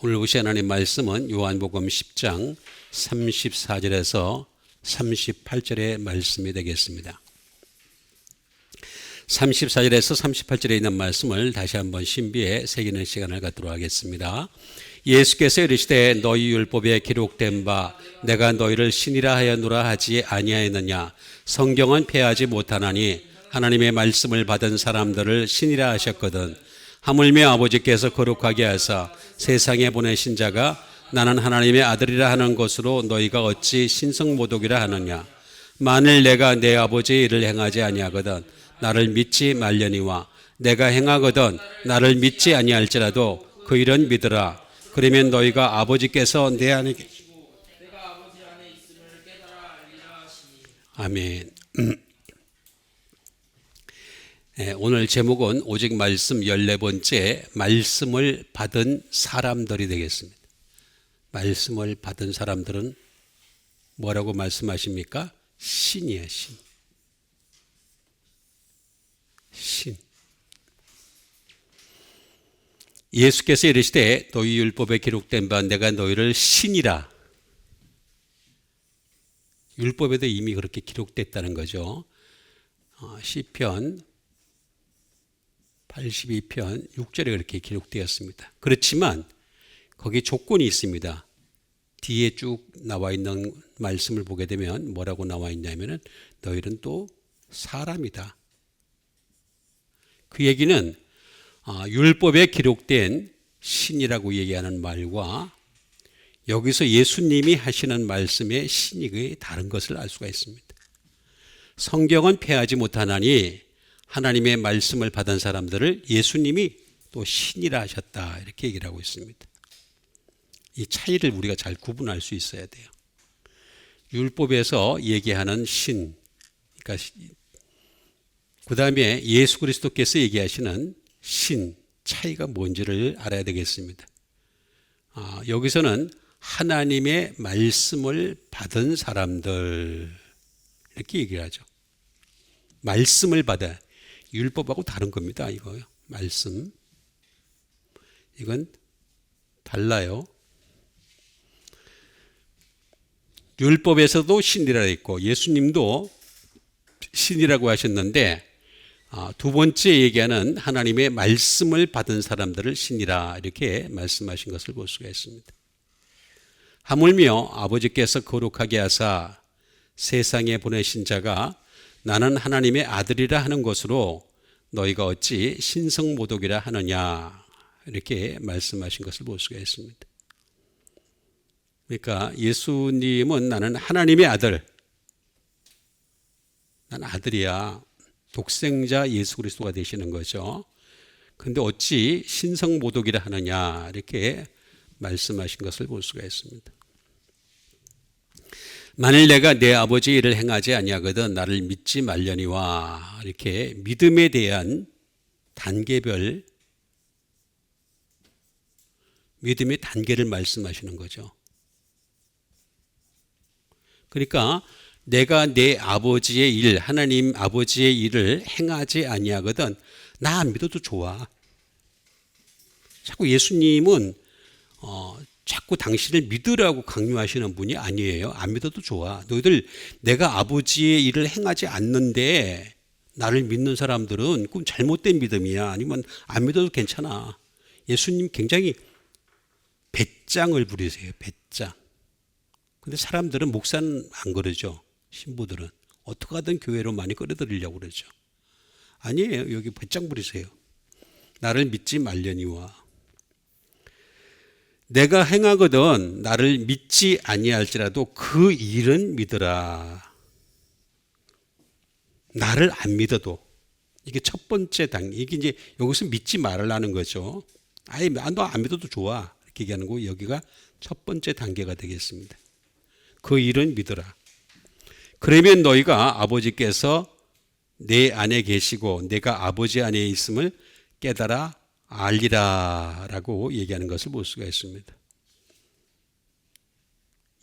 오늘 보실 하나님 말씀은 요한복음 10장 34절에서 38절의 말씀이 되겠습니다. 34절에서 38절에 있는 말씀을 다시 한번 신비에 새기는 시간을 갖도록 하겠습니다. 예수께서 이르시되 너희 율법에 기록된 바 내가 너희를 신이라 하였노라 하지 아니하였느냐. 성경은 폐하지 못하나니 하나님의 말씀을 받은 사람들을 신이라 하셨거든. 하물며 아버지께서 거룩하게 하사 세상에 보내신 자가 나는 하나님의 아들이라 하는 것으로 너희가 어찌 신성모독이라 하느냐. 만일 내가 내 아버지의 일을 행하지 아니하거든 나를 믿지 말려니와 내가 행하거든 나를 믿지 아니할지라도 그 일은 믿으라. 그러면 너희가 아버지께서 내 안에 계시고 내가 아버지 안에 있음을 깨달아 알리라 하시니. 아멘. 오늘 제목은 오직 말씀 14번째 말씀을 받은 사람들이 되겠습니다. 말씀을 받은 사람들은 뭐라고 말씀하십니까? 신이에요. 신. 예수께서 이르시되 너희 율법에 기록된 바 내가 너희를 신이라. 율법에도 이미 그렇게 기록됐다는 거죠. 시편 82편 6절에 그렇게 기록되었습니다. 그렇지만 거기에 조건이 있습니다. 뒤에 쭉 나와 있는 말씀을 보게 되면 뭐라고 나와 있냐면은 너희는 또 사람이다. 그 얘기는 율법에 기록된 신이라고 얘기하는 말과 여기서 예수님이 하시는 말씀의 신이 다른 것을 알 수가 있습니다. 성경은 폐하지 못하나니 하나님의 말씀을 받은 사람들을 예수님이 또 신이라 하셨다 이렇게 얘기를 하고 있습니다. 이 차이를 우리가 잘 구분할 수 있어야 돼요. 율법에서 얘기하는 신, 그러니까 그 다음에 예수 그리스도께서 얘기하시는 신, 차이가 뭔지를 알아야 되겠습니다. 여기서는 하나님의 말씀을 받은 사람들 이렇게 얘기를 하죠. 말씀을 받아. 율법하고 다른 겁니다. 이거요. 말씀. 이건 달라요. 율법에서도 신이라 했고 예수님도 신이라고 하셨는데 두 번째 얘기하는 하나님의 말씀을 받은 사람들을 신이라 이렇게 말씀하신 것을 볼 수가 있습니다. 하물며 아버지께서 거룩하게 하사 세상에 보내신 자가 나는 하나님의 아들이라 하는 것으로 너희가 어찌 신성모독이라 하느냐 이렇게 말씀하신 것을 볼 수가 있습니다. 그러니까 예수님은 나는 하나님의 아들, 난 아들이야. 독생자 예수 그리스도가 되시는 거죠. 그런데 어찌 신성모독이라 하느냐 이렇게 말씀하신 것을 볼 수가 있습니다. 만일 내가 내 아버지의 일을 행하지 아니하거든 나를 믿지 말려니와 이렇게 믿음에 대한 단계별 믿음의 단계를 말씀하시는 거죠. 그러니까 내가 내 아버지의 일, 하나님 아버지의 일을 행하지 아니하거든 나 안 믿어도 좋아. 자꾸 예수님은 자꾸 당신을 믿으라고 강요하시는 분이 아니에요. 안 믿어도 좋아. 너희들 내가 아버지의 일을 행하지 않는데 나를 믿는 사람들은 그건 잘못된 믿음이야. 아니면 안 믿어도 괜찮아. 예수님 굉장히 배짱을 부리세요. 배짱. 근데 사람들은 목사는 안 그러죠. 신부들은. 어떻게 하든 교회로 많이 끌어들이려고 그러죠. 아니에요. 여기 배짱 부리세요. 나를 믿지 말려니와 내가 행하거든 나를 믿지 아니할지라도 그 일은 믿으라. 나를 안 믿어도 이게 첫 번째 단계. 이게 이제 여기서 믿지 말라는 거죠. 아예 너 안 믿어도 좋아 이렇게 얘기하는 거 여기가 첫 번째 단계가 되겠습니다. 그 일은 믿으라. 그러면 너희가 아버지께서 내 안에 계시고 내가 아버지 안에 있음을 깨달아 알리라 라고 얘기하는 것을 볼 수가 있습니다.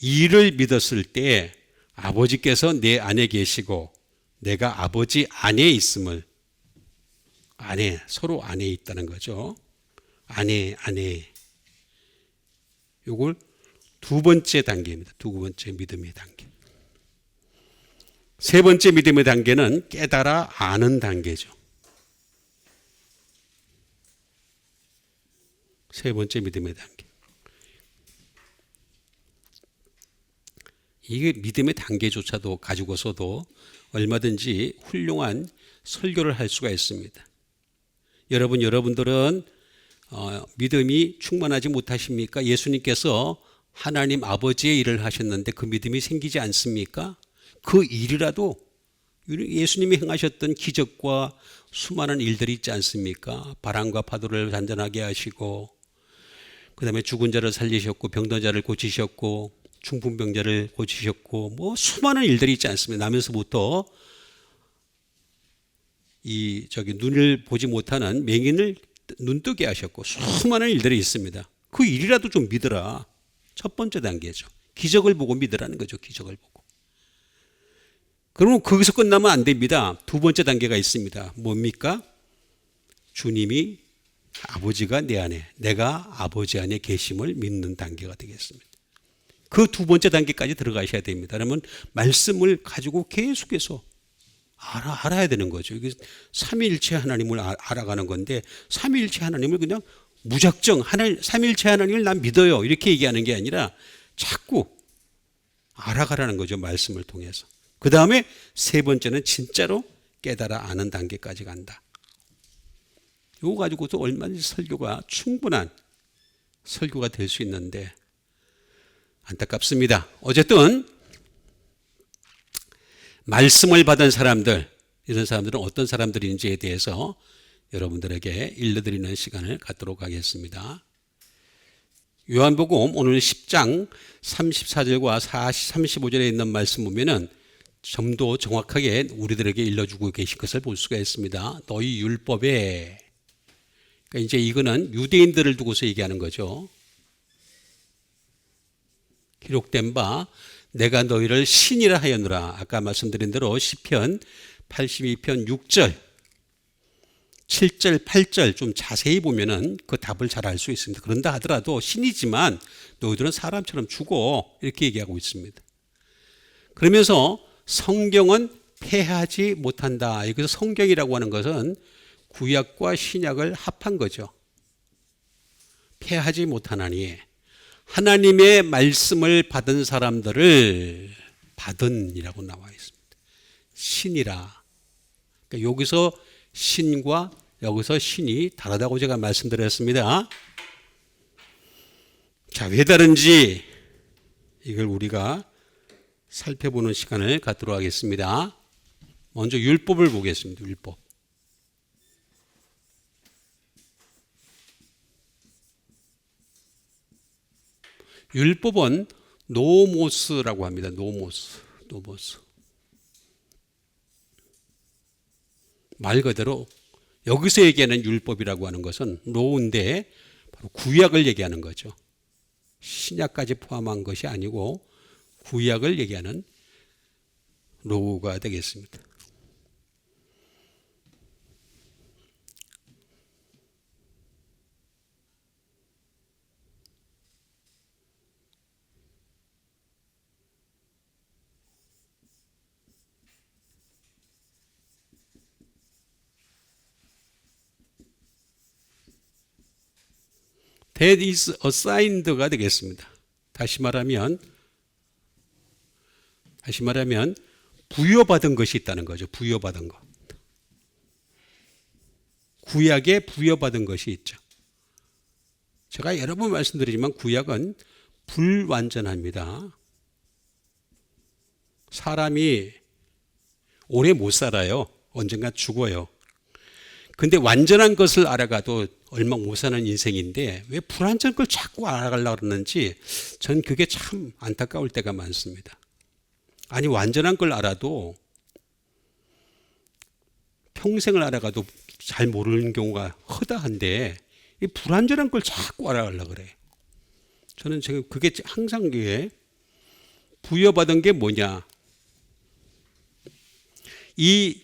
이를 믿었을 때 아버지께서 내 안에 계시고 내가 아버지 안에 있음을 안에 서로 안에 있다는 거죠. 안에 이걸 두 번째 단계입니다. 두 번째 믿음의 단계. 세 번째 믿음의 단계는 깨달아 아는 단계죠. 세 번째 믿음의 단계. 이게 믿음의 단계조차도 가지고서도 얼마든지 훌륭한 설교를 할 수가 있습니다. 여러분들은 믿음이 충만하지 못하십니까? 예수님께서 하나님 아버지의 일을 하셨는데 그 믿음이 생기지 않습니까? 그 일이라도 예수님이 행하셨던 기적과 수많은 일들이 있지 않습니까? 바람과 파도를 잔잔하게 하시고, 그 다음에 죽은 자를 살리셨고, 병든 자를 고치셨고, 중풍병자를 고치셨고, 뭐 수많은 일들이 있지 않습니까? 나면서부터 눈을 보지 못하는 맹인을 눈뜨게 하셨고, 수많은 일들이 있습니다. 그 일이라도 좀 믿으라. 첫 번째 단계죠. 기적을 보고 믿으라는 거죠. 기적을 보고. 그러면 거기서 끝나면 안 됩니다. 두 번째 단계가 있습니다. 뭡니까? 주님이 아버지가 내 안에, 내가 아버지 안에 계심을 믿는 단계가 되겠습니다. 그 두 번째 단계까지 들어가셔야 됩니다. 그러면 말씀을 가지고 계속해서 알아야 되는 거죠. 이게 삼위일체 하나님을 알아가는 건데, 삼위일체 하나님을 그냥 무작정 삼위일체 하나님을 난 믿어요 이렇게 얘기하는 게 아니라 자꾸 알아가라는 거죠. 말씀을 통해서. 그 다음에 세 번째는 진짜로 깨달아 아는 단계까지 간다. 이거 가지고도 얼마든지 설교가 충분한 설교가 될 수 있는데 안타깝습니다. 어쨌든 말씀을 받은 사람들, 이런 사람들은 어떤 사람들인지에 대해서 여러분들에게 일러드리는 시간을 갖도록 하겠습니다. 요한복음 오늘 10장 34절과 35절에 있는 말씀 보면은 좀 더 정확하게 우리들에게 일러주고 계신 것을 볼 수가 있습니다. 너희 율법에, 그러니까 이제 이거는 유대인들을 두고서 얘기하는 거죠. 기록된 바 내가 너희를 신이라 하였노라. 아까 말씀드린 대로 시편 82편 6절, 7절, 8절 좀 자세히 보면은 그 답을 잘 알 수 있습니다. 그런다 하더라도 신이지만 너희들은 사람처럼 죽어 이렇게 얘기하고 있습니다. 그러면서 성경은 폐하지 못한다. 여기서 성경이라고 하는 것은 구약과 신약을 합한 거죠. 폐하지 못하나니 하나님의 말씀을 받은 사람들을 받은이라고 나와 있습니다. 신이라. 그러니까 여기서 신과 여기서 신이 다르다고 제가 말씀드렸습니다. 자, 왜 다른지 이걸 우리가 살펴보는 시간을 갖도록 하겠습니다. 먼저 율법을 보겠습니다. 율법. 율법은 노모스라고 합니다. 노모스. 말 그대로 여기서 얘기하는 율법이라고 하는 것은 로인데 바로 구약을 얘기하는 거죠. 신약까지 포함한 것이 아니고 구약을 얘기하는 로우가 되겠습니다. That is assigned가 되겠습니다. 다시 말하면 부여받은 것이 있다는 거죠. 부여받은 것. 구약에 부여받은 것이 있죠. 제가 여러 번 말씀드리지만 구약은 불완전합니다. 사람이 오래 못 살아요. 언젠가 죽어요. 근데 완전한 것을 알아가도 얼마 못 사는 인생인데 왜 불완전한 걸 자꾸 알아가려고 그러는지 전 그게 참 안타까울 때가 많습니다. 아니 완전한 걸 알아도 평생을 알아가도 잘 모르는 경우가 허다한데 이 불완전한 걸 자꾸 알아가려고 그래. 저는 지금 그게 항상 그게 부여받은 게 뭐냐. 이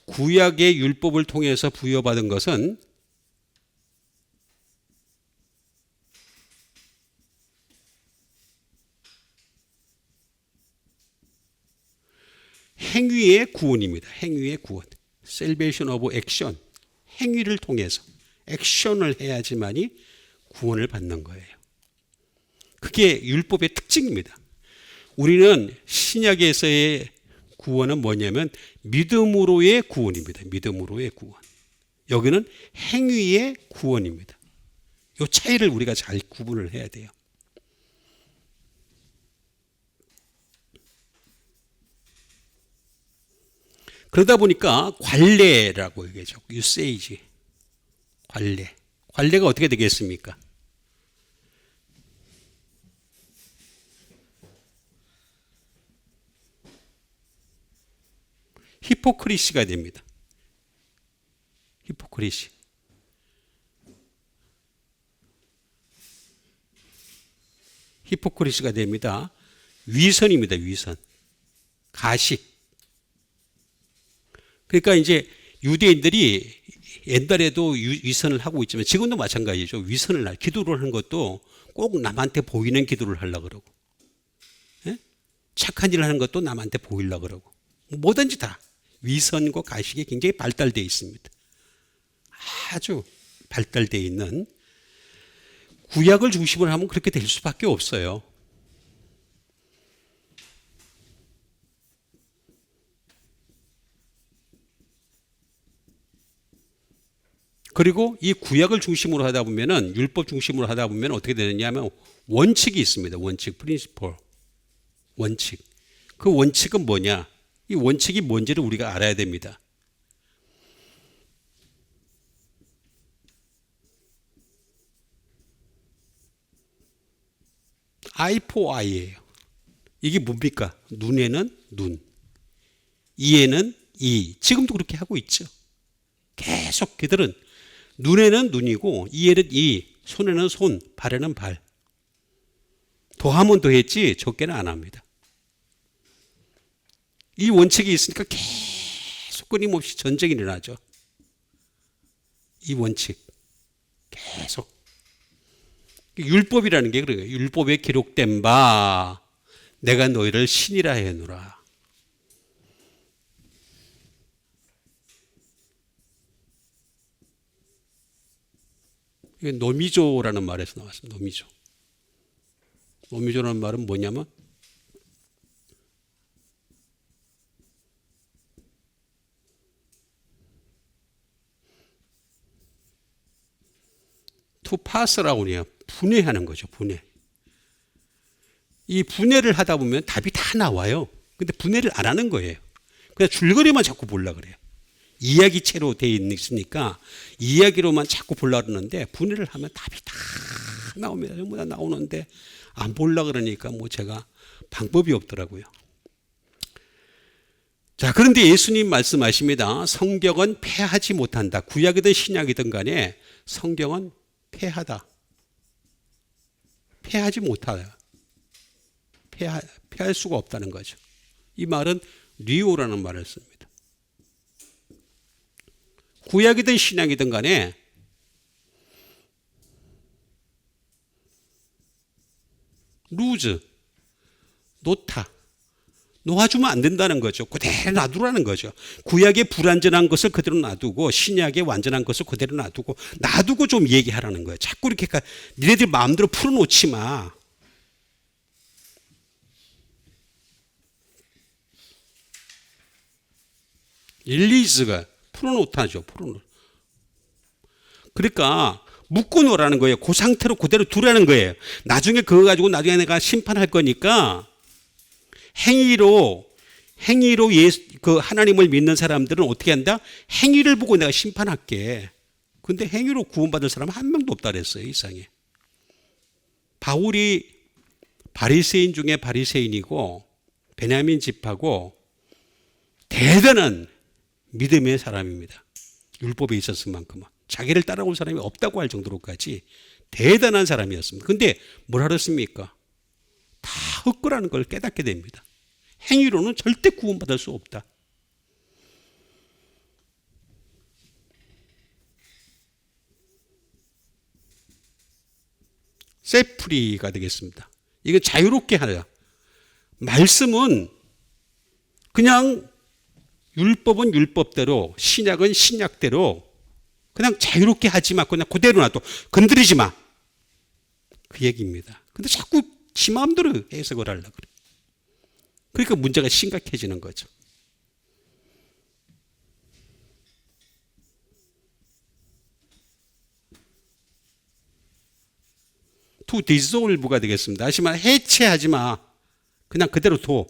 구약의 율법을 통해서 부여받은 것은 행위의 구원입니다. 행위의 구원. Salvation of action. 행위를 통해서 액션을 해야지만이 구원을 받는 거예요. 그게 율법의 특징입니다. 우리는 신약에서의 구원은 뭐냐면 믿음으로의 구원입니다. 믿음으로의 구원. 여기는 행위의 구원입니다. 이 차이를 우리가 잘 구분을 해야 돼요. 그러다 보니까 관례라고 얘기하죠. 유세이지. 관례. 관례가 어떻게 되겠습니까? 히포크리시가 됩니다. 히포크리시. 히포크리시가 됩니다. 위선입니다. 위선. 가식. 그러니까 이제 유대인들이 옛날에도 위선을 하고 있지만 지금도 마찬가지죠. 위선을 기도를 하는 것도 꼭 남한테 보이는 기도를 하려고 그러고, 예? 착한 일을 하는 것도 남한테 보이려고 그러고, 뭐든지 다 위선과 가식이 굉장히 발달되어 있습니다. 아주 발달되어 있는, 구약을 중심으로 하면 그렇게 될 수밖에 없어요. 그리고 이 구약을 중심으로 하다 보면은, 율법 중심으로 하다 보면 어떻게 되느냐 하면 원칙이 있습니다. 원칙, 프린시플. 원칙. 그 원칙은 뭐냐? 이 원칙이 뭔지를 우리가 알아야 됩니다. eye for eye예요. 이게 뭡니까? 눈에는 눈, 이에는 이. 지금도 그렇게 하고 있죠. 계속 그들은 눈에는 눈이고 이에는 이, 손에는 손, 발에는 발. 더하면 더했지 적게는 안 합니다. 이 원칙이 있으니까 계속 끊임없이 전쟁이 일어나죠. 이 원칙 계속. 율법이라는 게 그래요. 율법에 기록된 바 내가 너희를 신이라 해노라. 이게 노미조라는 말에서 나왔습니다. 노미조. 노미조라는 말은 뭐냐면 to pass라고 해요. 분해하는 거죠. 분해. 이 분해를 하다 보면 답이 다 나와요. 근데 분해를 안 하는 거예요. 그냥 줄거리만 자꾸 보려고 그래요. 이야기체로 되어 있으니까 이야기로만 자꾸 보려고 그러는데 분해를 하면 답이 다 나옵니다. 전부 다 나오는데 안 보려고 그러니까 뭐 제가 방법이 없더라고요. 자, 그런데 예수님 말씀하십니다. 성경은 패하지 못한다. 구약이든 신약이든 간에 성경은 패하다. 패하지 못하다. 패할 수가 없다는 거죠. 이 말은 리오라는 말을 씁니다. 구약이든 신약이든 간에 루즈, 놓다, 놓아주면 안 된다는 거죠. 그대로 놔두라는 거죠. 구약의 불완전한 것을 그대로 놔두고 신약의 완전한 것을 그대로 놔두고 좀 얘기하라는 거예요. 자꾸 이렇게 니네들 마음대로 풀어놓지 마. 릴리즈가 풀어놓다죠. 그러니까 묶어놓으라는 거예요. 그 상태로 그대로 두라는 거예요. 나중에 그거 가지고 나중에 내가 심판할 거니까 행위로 그 하나님을 믿는 사람들은 어떻게 한다? 행위를 보고 내가 심판할게. 근데 행위로 구원받을 사람은 한 명도 없다 그랬어요. 이상에. 바울이 바리새인 중에 바리새인이고 베냐민 집하고 대단한 믿음의 사람입니다. 율법에 있었을 만큼은. 자기를 따라올 사람이 없다고 할 정도로까지 대단한 사람이었습니다. 근데 뭘 하랬습니까? 다 헛거라는 걸 깨닫게 됩니다. 행위로는 절대 구원받을 수 없다. 셋프리가 되겠습니다. 이건 자유롭게 하라. 말씀은 그냥 율법은 율법대로, 신약은 신약대로 그냥 자유롭게 하지 마. 그냥 그대로 놔둬. 건드리지 마. 그 얘기입니다. 근데 자꾸 지 마음대로 해석을 하려고 그래. 그러니까 문제가 심각해지는 거죠. to dissolve가 되겠습니다. 다시 말해 해체하지 마. 그냥 그대로 둬.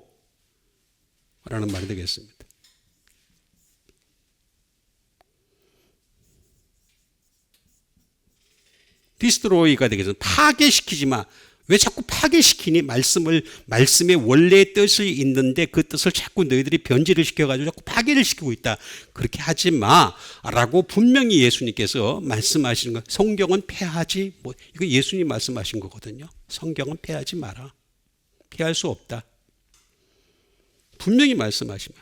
라는 말이 되겠습니다. 디스트로이가 되겠습니다. 파괴시키지 마. 왜 자꾸 파괴시키니? 말씀의 원래의 뜻이 있는데 그 뜻을 자꾸 너희들이 변질을 시켜가지고 자꾸 파괴를 시키고 있다. 그렇게 하지 마. 라고 분명히 예수님께서 말씀하시는 거. 성경은 폐하지, 이거 예수님 말씀하신 거거든요. 성경은 폐하지 마라. 폐할 수 없다. 분명히 말씀하시면.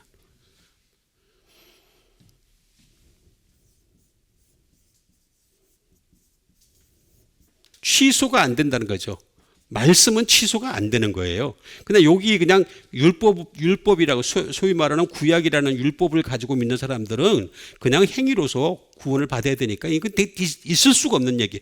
취소가 안 된다는 거죠. 말씀은 취소가 안 되는 거예요. 근데 여기 그냥 율법이라고 소위 말하는 구약이라는 율법을 가지고 믿는 사람들은 그냥 행위로서 구원을 받아야 되니까 이건 있을 수가 없는 얘기.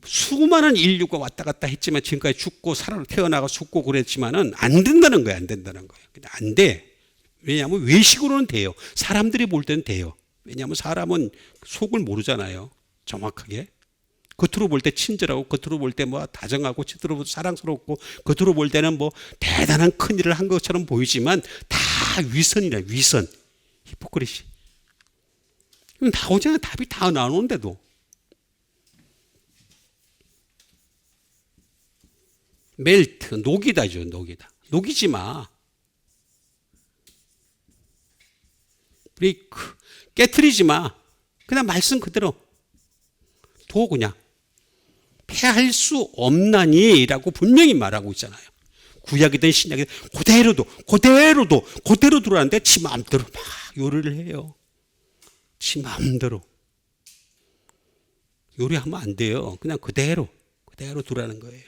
수많은 인류가 왔다 갔다 했지만 지금까지 죽고 태어나고 죽고 그랬지만은 안 된다는 거예요. 안 된다는 거예요. 안 돼. 왜냐하면 외식으로는 돼요. 사람들이 볼 때는 돼요. 왜냐하면 사람은 속을 모르잖아요. 정확하게. 겉으로 볼 때 친절하고 겉으로 볼 때 뭐 다정하고 겉으로 볼 때 사랑스럽고 겉으로 볼 때는 뭐 대단한 큰 일을 한 것처럼 보이지만 다 위선이라 위선. 히포크리시. 나오잖아. 답이 다 나오는데도. 멜트, 녹이다죠. 녹이다. 녹이지 마. 브레이크, 깨트리지 마. 그냥 말씀 그대로 둬 그냥. 폐할 수 없나니라고 분명히 말하고 있잖아요. 구약이든 신약이든 그대로 들어왔는데 지 마음대로 막 요리를 해요. 지 마음대로. 요리하면 안 돼요. 그냥 그대로 두라는 거예요.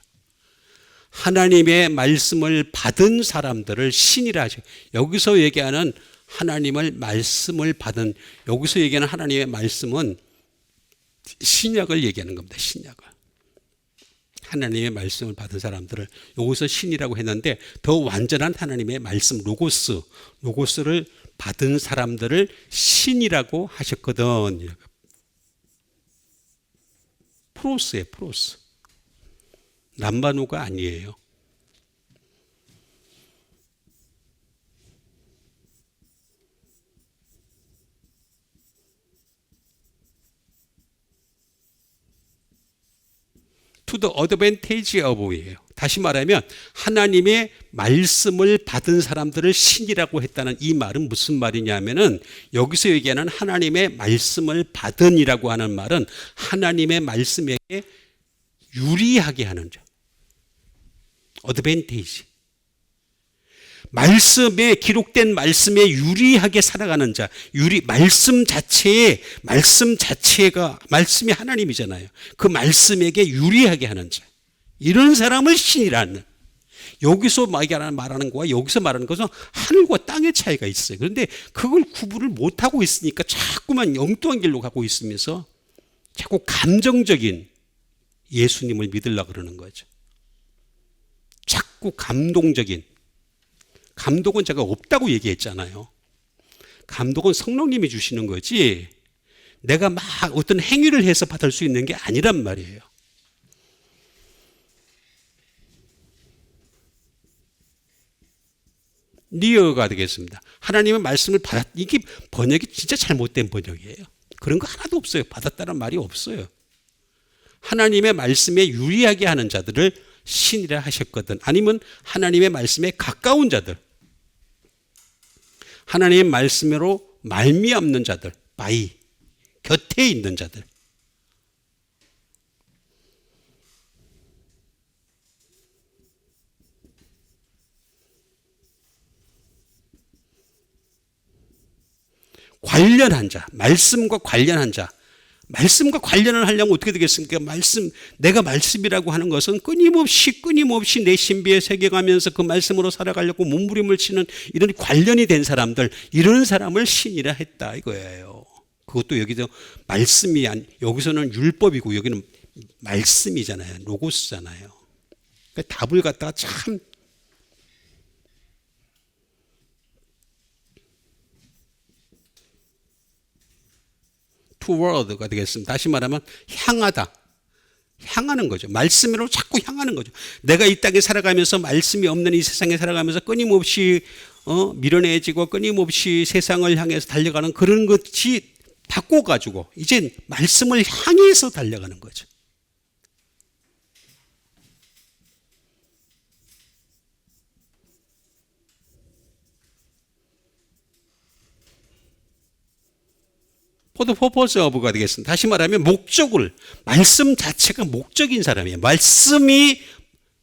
하나님의 말씀을 받은 사람들을 신이라 하죠. 여기서 얘기하는 하나님의 말씀을 받은, 여기서 얘기하는 하나님의 말씀은 신약을 얘기하는 겁니다. 신약을. 하나님의 말씀을 받은 사람들을 여기서 신이라고 했는데 더 완전한 하나님의 말씀 로고스를 받은 사람들을 신이라고 하셨거든. 프로스예요. 프로스. 남바노가 아니에요. to the advantage of예요. 다시 말하면 하나님의 말씀을 받은 사람들을 신이라고 했다는 이 말은 무슨 말이냐면은 여기서 얘기하는 하나님의 말씀을 받은이라고 하는 말은 하나님의 말씀에게 유리하게 하는 자. advantage. 말씀에 기록된 말씀에 유리하게 살아가는 자, 말씀 자체가 말씀이 하나님이잖아요. 그 말씀에게 유리하게 하는 자, 이런 사람을 신이라는. 여기서 말하는 거와 여기서 말하는 것은 하늘과 땅의 차이가 있어요. 그런데 그걸 구분을 못 하고 있으니까 자꾸만 엉뚱한 길로 가고 있으면서 자꾸 감정적인 예수님을 믿으려고 그러는 거죠. 자꾸 감동은 제가 없다고 얘기했잖아요. 감동은 성령님이 주시는 거지 내가 막 어떤 행위를 해서 받을 수 있는 게 아니란 말이에요. 니어가 되겠습니다. 하나님의 말씀을 이게 번역이 진짜 잘못된 번역이에요. 그런 거 하나도 없어요. 받았다는 말이 없어요. 하나님의 말씀에 유리하게 하는 자들을 신이라 하셨거든. 아니면 하나님의 말씀에 가까운 자들, 하나님의 말씀으로 말미암는 자들, 곁에 있는 자들. 관련한 자, 말씀과 관련한 자, 말씀과 관련을 하려면 어떻게 되겠습니까? 내가 말씀이라고 하는 것은 끊임없이 내 신비에 새겨가면서 그 말씀으로 살아가려고 몸부림을 치는 이런 관련이 된 사람들, 이런 사람을 신이라 했다 이거예요. 그것도 여기서 말씀이 여기서는 율법이고 여기는 말씀이잖아요. 로고스잖아요. 그러니까 답을 갖다가 참 toward가 되겠습니다. 다시 말하면 향하는 거죠. 말씀으로 자꾸 향하는 거죠. 내가 이 땅에 살아가면서 말씀이 없는 이 세상에 살아가면서 끊임없이 밀어내지고 끊임없이 세상을 향해서 달려가는 그런 것이 바꿔가지고 이제 말씀을 향해서 달려가는 거죠. For the purpose of가 되겠습니다. 다시 말하면 말씀 자체가 목적인 사람이에요. 말씀이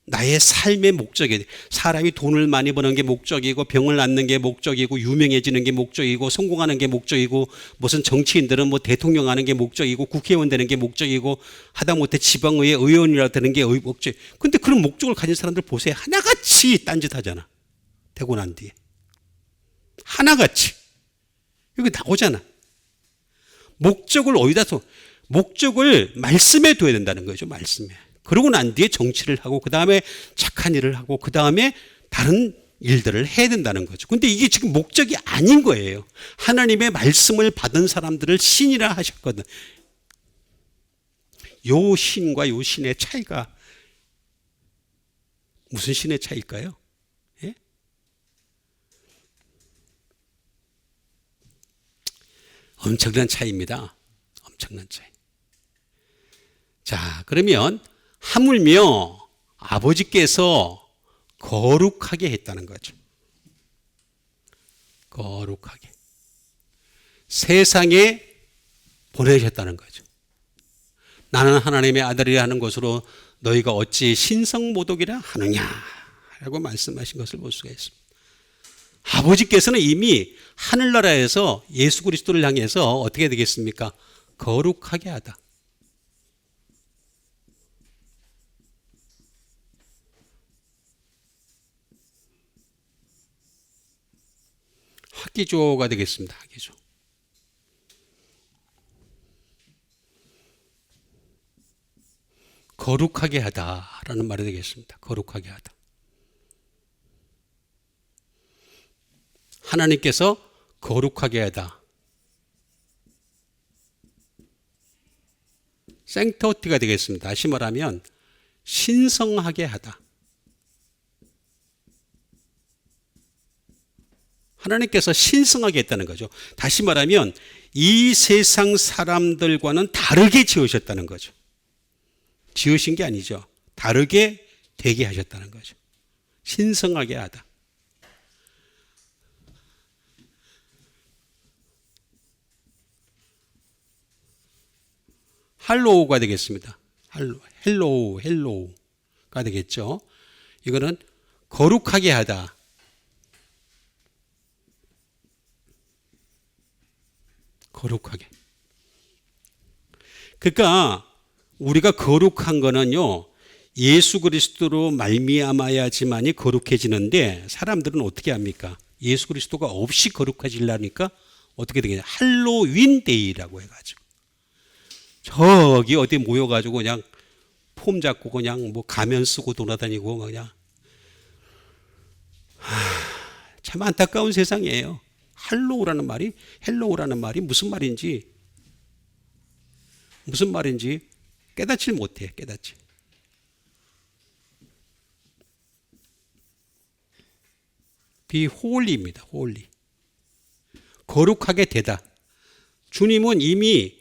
나의 삶의 목적이에요. 사람이 돈을 많이 버는 게 목적이고 병을 낫는 게 목적이고 유명해지는 게 목적이고 성공하는 게 목적이고 무슨 정치인들은 뭐 대통령 하는 게 목적이고 국회의원 되는 게 목적이고 하다못해 지방의회 의원이라 되는 게 목적. 근데 그런 목적을 가진 사람들 보세요. 하나같이 딴짓하잖아. 되고 난 뒤에. 하나같이. 여기 나오잖아. 목적을 말씀에 둬야 된다는 거죠. 말씀에. 그러고 난 뒤에 정치를 하고 그 다음에 착한 일을 하고 그 다음에 다른 일들을 해야 된다는 거죠. 근데 이게 지금 목적이 아닌 거예요. 하나님의 말씀을 받은 사람들을 신이라 하셨거든. 요 신과 요 신의 차이가 무슨 신의 차이일까요? 예? 엄청난 차이입니다. 엄청난 차이. 자, 그러면 하물며 아버지께서 거룩하게 했다는 거죠. 거룩하게. 세상에 보내셨다는 거죠. 나는 하나님의 아들이라 하는 것으로 너희가 어찌 신성모독이라 하느냐 라고 말씀하신 것을 볼 수가 있습니다. 아버지께서는 이미 하늘나라에서 예수 그리스도를 향해서 어떻게 되겠습니까? 거룩하게 하다. 학기조가 되겠습니다. 학기조. 거룩하게 하다라는 말이 되겠습니다. 거룩하게 하다. 하나님께서 거룩하게 하다. 생토티가 되겠습니다. 다시 말하면 신성하게 하다. 하나님께서 신성하게 했다는 거죠. 다시 말하면 이 세상 사람들과는 다르게 지으셨다는 거죠. 지으신 게 아니죠. 다르게 되게 하셨다는 거죠. 신성하게 하다. 할로우가 되겠습니다. 헬로우가 되겠죠. 이거는 거룩하게 하다. 거룩하게. 그러니까 우리가 거룩한 거는요, 예수 그리스도로 말미암아야지만이 거룩해지는데 사람들은 어떻게 합니까? 예수 그리스도가 없이 거룩해지려니까 어떻게 되겠냐? 할로윈 데이라고 해가지고 저기 어디 모여가지고 그냥 폼 잡고 그냥 뭐 가면 쓰고 돌아다니고 그냥 참 안타까운 세상이에요. 헬로우라는 말이 무슨 말인지 깨닫질 못해. be holy입니다. holy. 거룩하게 되다. 주님은 이미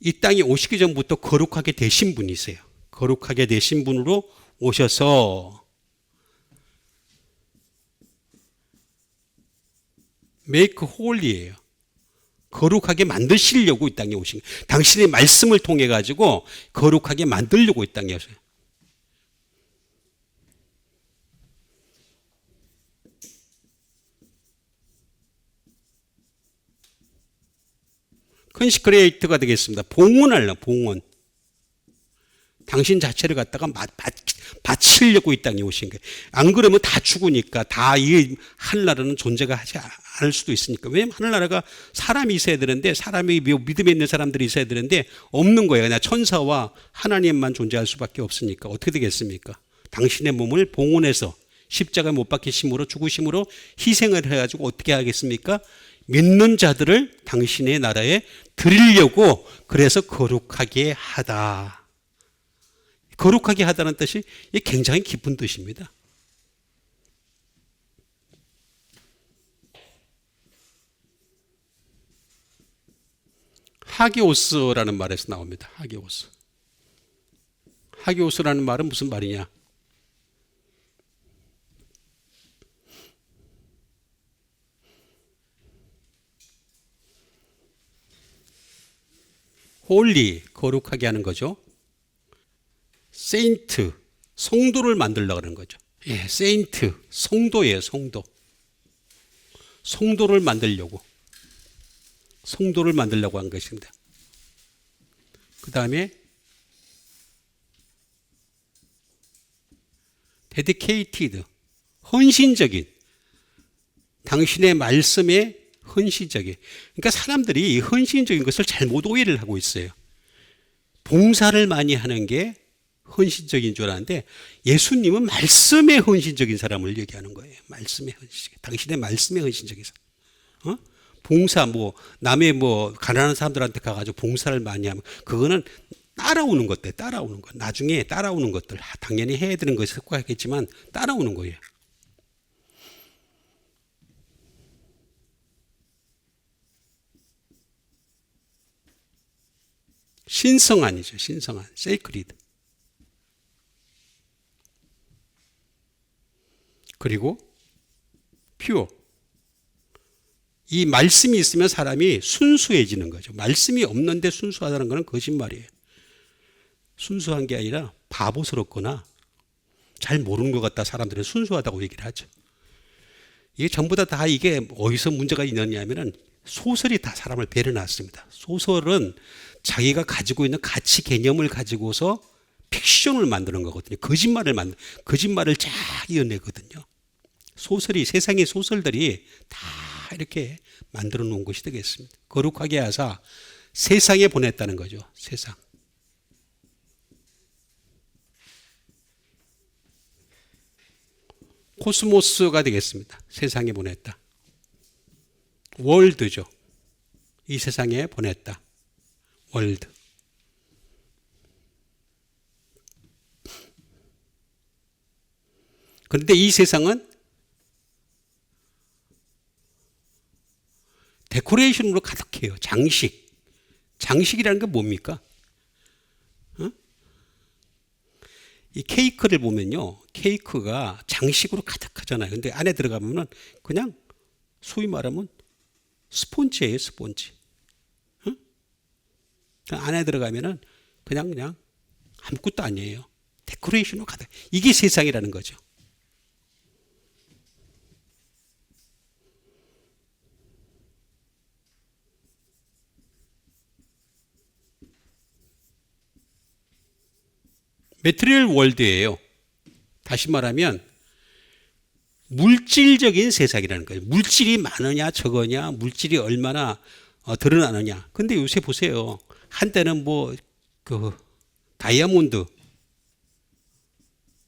이 땅에 오시기 전부터 거룩하게 되신 분이세요. 거룩하게 되신 분으로 오셔서 make holy예요. 거룩하게 만드시려고 이 땅에 오신 거예요. 당신의 말씀을 통해 가지고 거룩하게 만들려고 이 땅에 오셔요. 컨시크레이트가 되겠습니다. 봉헌하려, 봉헌. 당신 자체를 갖다가 바치려고 이 땅에 오신 거예요. 안 그러면 다 죽으니까, 다 이 하늘나라는 존재가 하지 않을 수도 있으니까. 왜냐면 하늘나라가 사람이 있어야 되는데, 사람이 믿음에 있는 사람들이 있어야 되는데 없는 거예요. 그냥 천사와 하나님만 존재할 수밖에 없으니까 어떻게 되겠습니까? 당신의 몸을 봉헌해서 십자가에 못 박히심으로, 죽으심으로 희생을 해가지고 어떻게 하겠습니까? 믿는 자들을 당신의 나라에 드리려고, 그래서 거룩하게 하다. 거룩하게 하다는 뜻이 굉장히 깊은 뜻입니다. 하기오스라는 말에서 나옵니다. 하기오스. 하기오스라는 말은 무슨 말이냐? 홀리, 거룩하게 하는 거죠. 세인트, 성도를 만들려고 하는 거죠. 예, 세인트, 성도예요, 성도. 성도를 만들려고 한 것입니다. 그 다음에 dedicated, 헌신적인, 당신의 말씀에 헌신적인. 그러니까 사람들이 헌신적인 것을 잘못 오해를 하고 있어요. 봉사를 많이 하는 게 헌신적인 줄 아는데, 예수님은 말씀에 헌신적인 사람을 얘기하는 거예요. 말씀에 헌신적인, 당신의 말씀에 헌신적인 사람. 봉사, 남의 가난한 사람들한테 가가지고 봉사를 많이 하면, 그거는 따라오는 것들, 따라오는 것. 나중에 따라오는 것들, 당연히 해야 되는 것에 속하겠지만 따라오는 거예요. 신성한이죠. 신성한, sacred. 그리고 pure. 이 말씀이 있으면 사람이 순수해지는 거죠. 말씀이 없는데 순수하다는 것은 거짓말이에요. 순수한 게 아니라 바보스럽거나 잘 모르는 것 같다 사람들은 순수하다고 얘기를 하죠. 이게 전부 다 이게 어디서 문제가 있느냐면은 소설이 다 사람을 배려놨습니다. 소설은 자기가 가지고 있는 가치 개념을 가지고서 픽션을 만드는 거거든요. 거짓말을 쫙 이어내거든요. 소설이, 세상의 소설들이 다 이렇게 만들어 놓은 것이 되겠습니다. 거룩하게 하사 세상에 보냈다는 거죠. 세상. 코스모스가 되겠습니다. 세상에 보냈다. 월드죠. 이 세상에 보냈다. 월드. 그런데 이 세상은 데코레이션으로 가득해요. 장식. 장식이라는 게 뭡니까? 이 케이크를 보면요. 케이크가 장식으로 가득하잖아요. 근데 안에 들어가면은 그냥 소위 말하면 스폰지예요, 스폰지. 안에 들어가면은 그냥 아무것도 아니에요. 데코레이션으로 가득. 이게 세상이라는 거죠. 매트리얼 월드예요. 다시 말하면 물질적인 세상이라는 거예요. 물질이 많으냐 적으냐, 물질이 얼마나 드러나느냐. 근데 요새 보세요. 한때는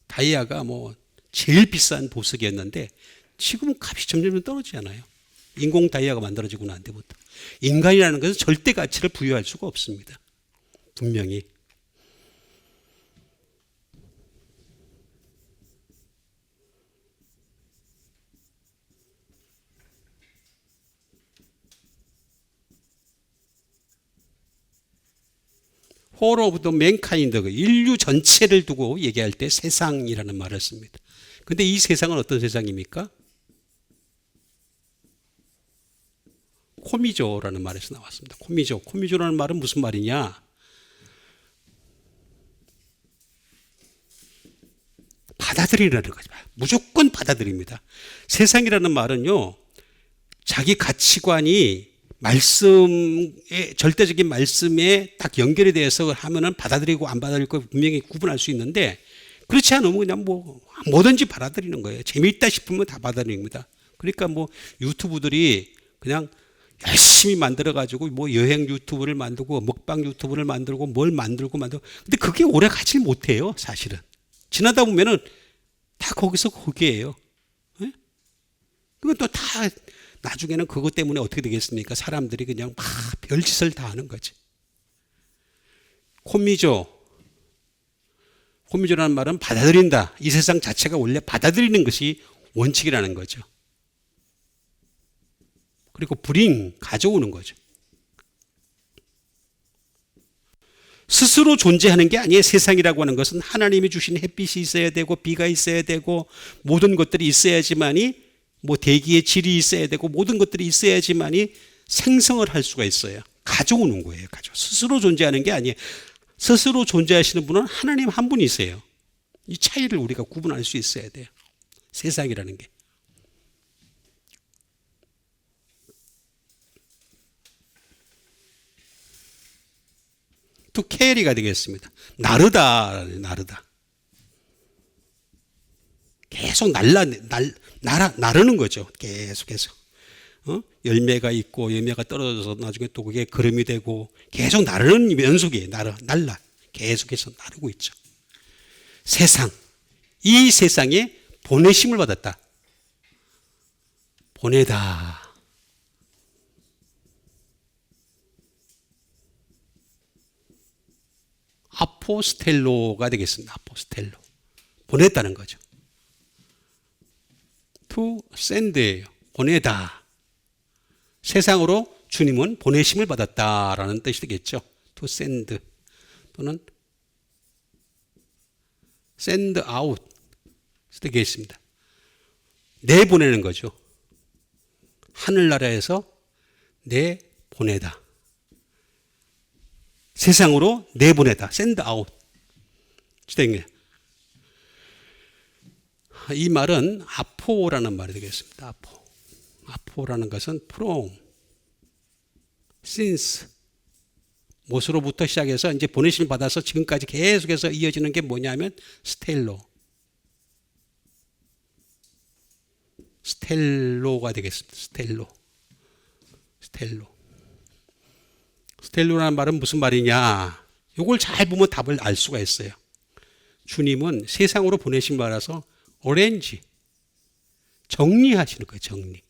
다이아가 제일 비싼 보석이었는데 지금은 값이 점점 떨어지잖아요. 인공 다이아가 만들어지고 난 뒤부터. 인간이라는 것은 절대 가치를 부여할 수가 없습니다. 분명히. whole of the mankind, 인류 전체를 두고 얘기할 때 세상이라는 말을 씁니다. 그런데 이 세상은 어떤 세상입니까? 코미조라는 말에서 나왔습니다. 코미조라는 말은 무슨 말이냐? 받아들이라는 거죠. 무조건 받아들입니다. 세상이라는 말은요, 자기 가치관이 말씀의 절대적인 말씀에 딱 연결이 돼서 하면은 받아들이고 안 받아들일 거 분명히 구분할 수 있는데, 그렇지 않으면 그냥 뭐 뭐든지 받아들이는 거예요. 재미있다 싶으면 다 받아들입니다. 그러니까 뭐 유튜브들이 그냥 열심히 만들어 가지고 뭐 여행 유튜브를 만들고 먹방 유튜브를 만들고 뭘 만들고 근데 그게 오래 가질 못해요. 사실은 지나다 보면은 다 거기서 거기에요. 예? 그건 또 다 나중에는 그것 때문에 어떻게 되겠습니까? 사람들이 그냥 막 별짓을 다 하는 거지. 코미조라는 말은 받아들인다. 이 세상 자체가 원래 받아들이는 것이 원칙이라는 거죠. 그리고 가져오는 거죠. 스스로 존재하는 게 아니에요. 세상이라고 하는 것은 하나님이 주신 햇빛이 있어야 되고 비가 있어야 되고 모든 것들이 있어야지만이 뭐 대기의 질이 있어야 되고 모든 것들이 있어야지만이 생성을 할 수가 있어요. 가져오는 거예요. 스스로 존재하는 게 아니에요. 스스로 존재하시는 분은 하나님 한 분이세요. 이 차이를 우리가 구분할 수 있어야 돼요. 세상이라는 게. 또 케리가 되겠습니다. 나르다. 계속 나르는 거죠. 계속해서. 열매가 있고 열매가 떨어져서 나중에 또 그게 그름이 되고 계속 나르는 연속이에요. 날라. 계속해서 나르고 있죠. 이 세상에 보내심을 받았다. 보내다. 아포스텔로가 되겠습니다. 아포스텔로. 보냈다는 거죠. to send예요. 보내다. 세상으로 주님은 보내심을 받았다라는 뜻이 되겠죠. to send 또는 send out 되겠습니다. 내보내는 거죠. 하늘나라에서 내보내다. 세상으로 내보내다. send out. 이 말은 아포라는 말이 되겠습니다. 아포라는 것은 from, since, 무엇으로부터 시작해서 이제 보내심을 받아서 지금까지 계속해서 이어지는 게 뭐냐면 스텔로가 되겠습니다. 스텔로라는 말은 무슨 말이냐? 이걸 잘 보면 답을 알 수가 있어요. 주님은 세상으로 보내신 말아서 어레인지, 정리하시는 거예요. 정리.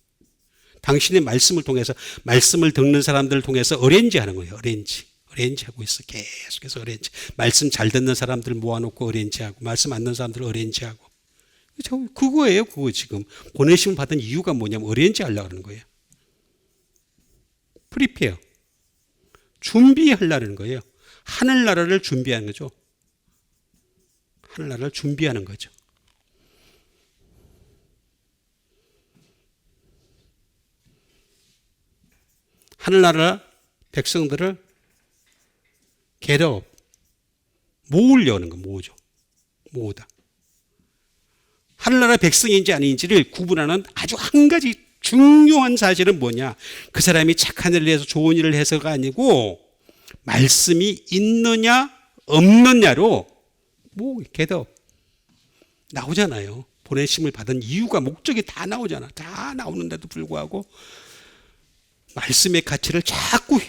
당신의 말씀을 통해서, 말씀을 듣는 사람들을 통해서 어레인지 하는 거예요. 어레인지 하고 있어. 계속해서 어레인지. 말씀 잘 듣는 사람들 모아놓고 어레인지 하고, 말씀 안 듣는 사람들 어레인지 하고. 그거예요. 그거 지금. 보내심을 받은 이유가 뭐냐면 어레인지 하려고 하는 거예요. 프리페어. 준비하려는 거예요. 하늘나라를 준비하는 거죠. 하늘나라를 준비하는 거죠. 하늘나라 백성들을 모으려는 거, 모으다. 하늘나라 백성인지 아닌지를 구분하는 아주 한 가지 중요한 사실은 뭐냐? 그 사람이 착한 일을 해서 좋은 일을 해서가 아니고 말씀이 있느냐 없느냐로 나오잖아요. 보내심을 받은 이유가, 목적이 다 나오잖아. 다 나오는데도 불구하고 말씀의 가치를 자꾸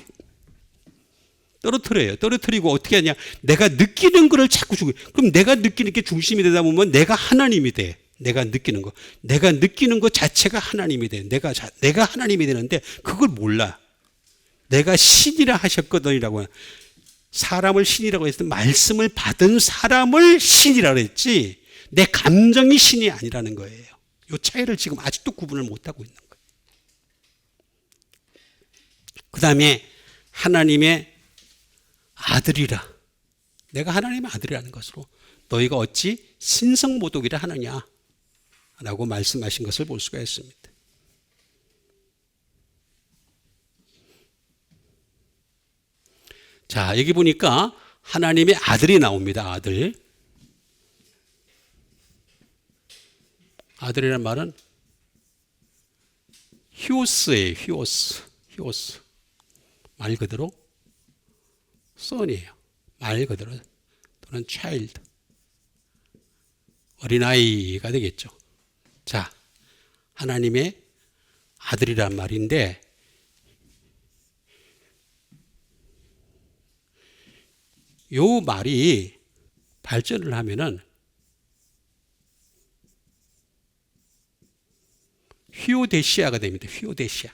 떨어뜨리고 어떻게 하냐? 내가 느끼는 거를 자꾸 주고. 그럼 내가 느끼는 게 중심이 되다 보면 내가 하나님이 돼. 내가 느끼는 거 자체가 하나님이 돼. 내가 하나님이 되는데 그걸 몰라. 내가 신이라 하셨거든이라고. 사람을 신이라고 했을 때 말씀을 받은 사람을 신이라고 했지 내 감정이 신이 아니라는 거예요. 이 차이를 지금 아직도 구분을 못하고 있는 거예요. 그 다음에 하나님의 아들이라. 내가 하나님의 아들이라는 것으로 너희가 어찌 신성모독이라 하느냐 라고 말씀하신 것을 볼 수가 있습니다. 자, 여기 보니까 하나님의 아들이 나옵니다. 아들이라는 말은 히오스예요. 히오스. 말 그대로 son이에요. 말 그대로 또는 child, 어린아이가 되겠죠. 자, 하나님의 아들이란 말인데 요 말이 발전을 하면은 히오데시아가 됩니다. 히오데시아.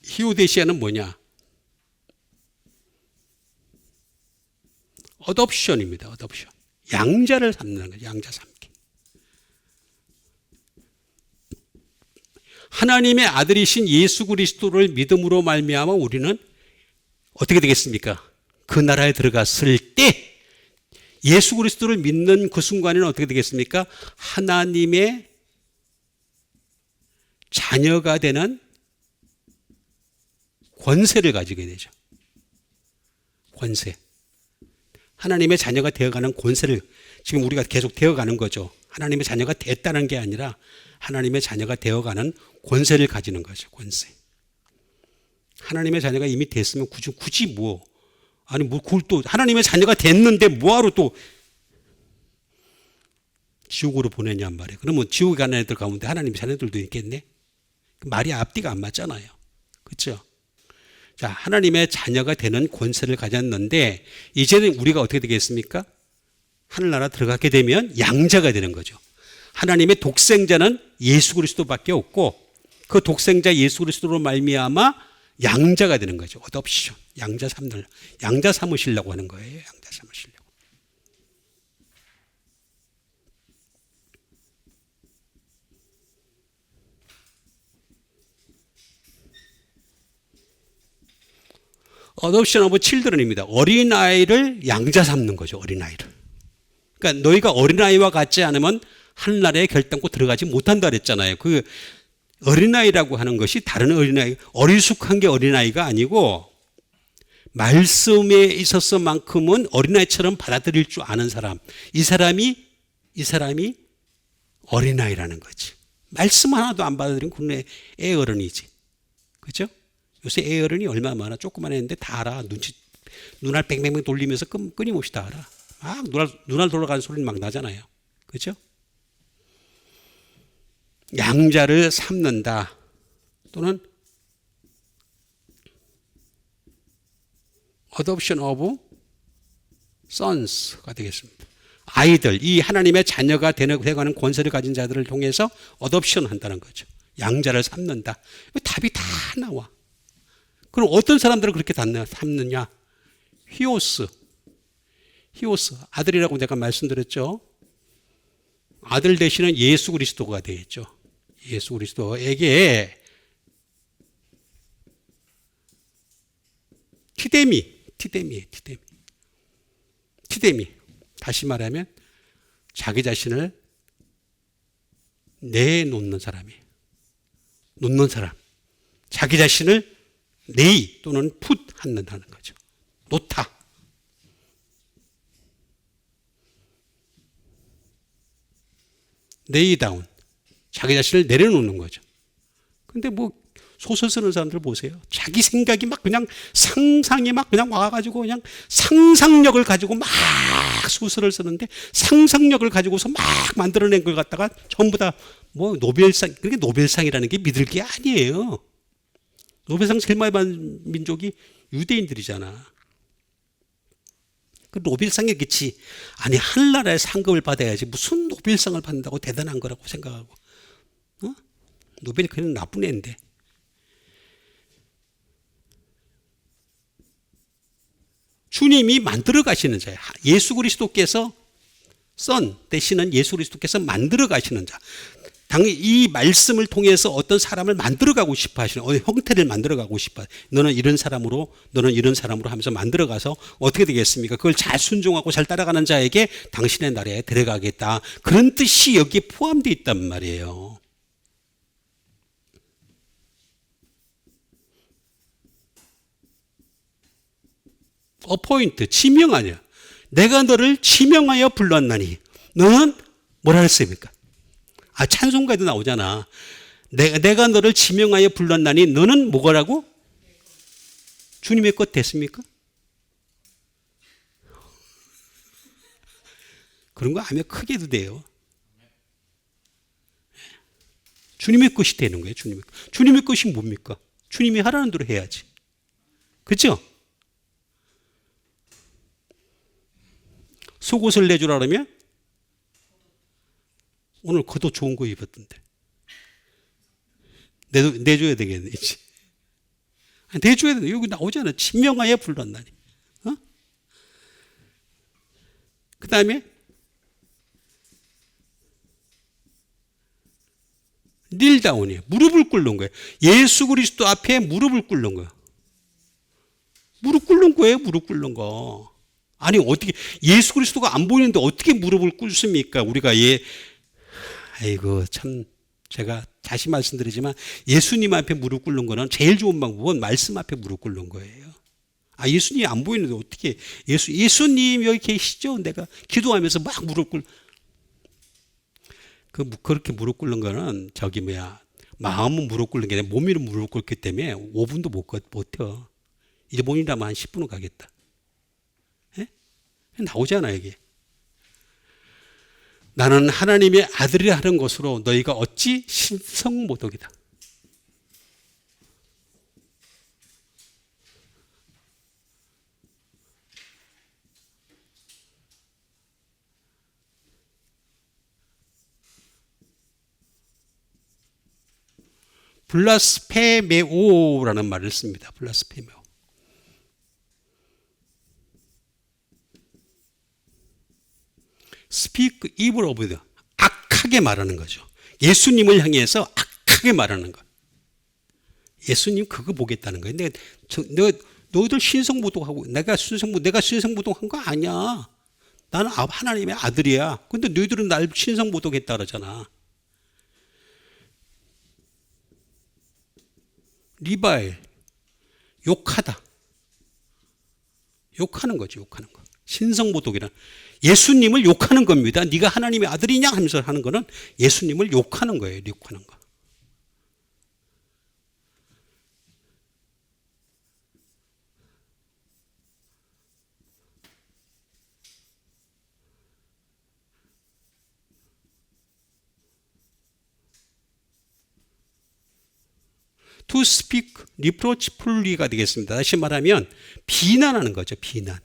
히오데시아는 뭐냐? 어덥션입니다. 어덥션. 양자를 삼는 거죠. 양자 삼기. 하나님의 아들이신 예수 그리스도를 믿음으로 말미암아 우리는 어떻게 되겠습니까? 그 나라에 들어갔을 때 예수 그리스도를 믿는 그 순간에는 어떻게 되겠습니까? 하나님의 자녀가 되는 권세를 가지게 되죠. 권세. 하나님의 자녀가 되어가는 권세를 지금 우리가 계속 되어가는 거죠. 하나님의 자녀가 됐다는 게 아니라 하나님의 자녀가 되어가는 권세를 가지는 거죠. 권세. 하나님의 자녀가 이미 됐으면 굳이 뭐 아니 뭐 그걸 또 하나님의 자녀가 됐는데 뭐하러 또 지옥으로 보내냔 말이에요. 그러면 지옥에 가는 애들 가운데 하나님의 자녀들도 있겠네. 말이 앞뒤가 안 맞잖아요. 그렇죠? 자, 하나님의 자녀가 되는 권세를 가졌는데 이제는 우리가 어떻게 되겠습니까? 하늘나라 들어가게 되면 양자가 되는 거죠. 하나님의 독생자는 예수 그리스도밖에 없고 그 독생자 예수 그리스도로 말미암아 양자가 되는 거죠. 어덥션. 양자 삼으시려고 하는 거예요. 양자 삼으시려고. 어덥션 오브 칠드런입니다. 어린아이를 양자 삼는 거죠. 어린아이를. 그러니까 너희가 어린아이와 같지 않으면 하늘나라에 결단코 들어가지 못한다 그랬잖아요. 그 어린아이라고 하는 것이 다른 어린아이, 어리숙한 게 어린아이가 아니고 말씀에 있어서만큼은 어린아이처럼 받아들일 줄 아는 사람. 이 사람이 어린아이라는 거지. 말씀 하나도 안 받아들인 군의 애 어른이지. 그죠? 요새 애 어른이 얼마나 많아. 조그만 애인데 다 알아. 눈알 뺑뺑뺑 돌리면서 끊임없이 다 알아. 막 눈알 돌아가는 소리는 막 나잖아요. 그죠? 양자를 삼는다. 또는 adoption of sons가 되겠습니다. 아이들, 이 하나님의 자녀가 되어가는 권세를 가진 자들을 통해서 adoption 한다는 거죠. 양자를 삼는다. 답이 다 나와. 그럼 어떤 사람들을 그렇게 삼느냐? 히오스, 아들이라고 제가 말씀드렸죠. 아들 대신은 예수 그리스도가 되겠죠. 예수 그리스도에게 티데미예요. 티데미. 다시 말하면 자기 자신을 내놓는 사람이에요. 놓는 사람. 자기 자신을 네이 또는 풋 한다는 거죠. 놓다. 네이다운. 자기 자신을 내려놓는 거죠. 근데 뭐 소설 쓰는 사람들 보세요. 자기 생각이 막 그냥 상상이 막 그냥 와가지고 그냥 상상력을 가지고 막 소설을 쓰는데 상상력을 가지고서 막 만들어낸 걸 갖다가 전부 다 뭐 노벨상, 그게 노벨상이라는 게 믿을 게 아니에요. 노벨상 제일 많이 받은 민족이 유대인들이잖아. 그 노벨상이 그치. 아니, 하늘나라에 상급을 받아야지. 무슨 노벨상을 받는다고 대단한 거라고 생각하고. 어? 노벨이 그냥 나쁜 애인데. 주님이 만들어 가시는 자야. 예수 그리스도께서 선 대신은 예수 그리스도께서 만들어 가시는 자. 당연히 이 말씀을 통해서 어떤 사람을 만들어가고 싶어 하시는, 어떤 형태를 만들어가고 싶어. 너는 이런 사람으로 하면서 만들어가서 어떻게 되겠습니까? 그걸 잘 순종하고 잘 따라가는 자에게 당신의 나라에 들어가겠다. 그런 뜻이 여기에 포함되어 있단 말이에요. 어포인트, 지명하냐. 내가 너를 지명하여 불렀나니. 너는 뭐라 했습니까? 찬송가에도 나오잖아. 내가 너를 지명하여 불렀나니 너는 뭐라고? 주님의 것 됐습니까? 그런 거 아면 크게 해도 돼요. 주님의 것이 되는 거예요. 주님의 것이 뭡니까? 주님이 하라는 대로 해야지. 그렇죠? 속옷을 내주라 그러면 오늘 겉옷 좋은 거 입었던데 내줘야 되겠네. 내줘야 돼. 여기 나오잖아. 친명하여 불렀나니. 어? 그 다음에 닐다운이에요. 무릎을 꿇는 거예요. 예수 그리스도 앞에 무릎을 꿇는 거예요. 무릎 꿇는 거예요. 무릎 꿇는 거. 아니 어떻게 예수 그리스도가 안 보이는데 어떻게 무릎을 꿇습니까? 우리가 아이고 참 제가 다시 말씀드리지만 예수님 앞에 무릎 꿇는 거는 제일 좋은 방법은 말씀 앞에 무릎 꿇는 거예요. 아 예수님이 안 보이는데 어떻게 예수님 여기 계시죠? 내가 기도하면서 막 무릎 그렇게 무릎 꿇는 거는 마음은 무릎 꿇는 게 아니라 몸으로 무릎 꿇기 때문에 5분도 못 버텨. 이제 몸이라면 한 10분은 가겠다. 예? 나오잖아 여기. 나는 하나님의 아들이라 하는 것으로 너희가 어찌 신성모독이다. 블라스페메오라는 말을 씁니다. 블라스페메오. Speak evil of the. 악하게 말하는 거죠. 예수님을 향해서 악하게 말하는 거. 예수님 그거 보겠다는 거예요. 너희들 신성모독하고 내가 신성모독한 거 아니야. 나는 하나님의 아들이야. 근데 너희들은 날 신성모독했다 그러잖아. 리바일 욕하다. 욕하는 거죠. 욕하는 거. 신성모독이란 예수님을 욕하는 겁니다. 네가 하나님의 아들이냐 하면서 하는 거는 예수님을 욕하는 거예요. 욕하는 거. To speak reproachfully가 되겠습니다. 다시 말하면 비난하는 거죠. 비난.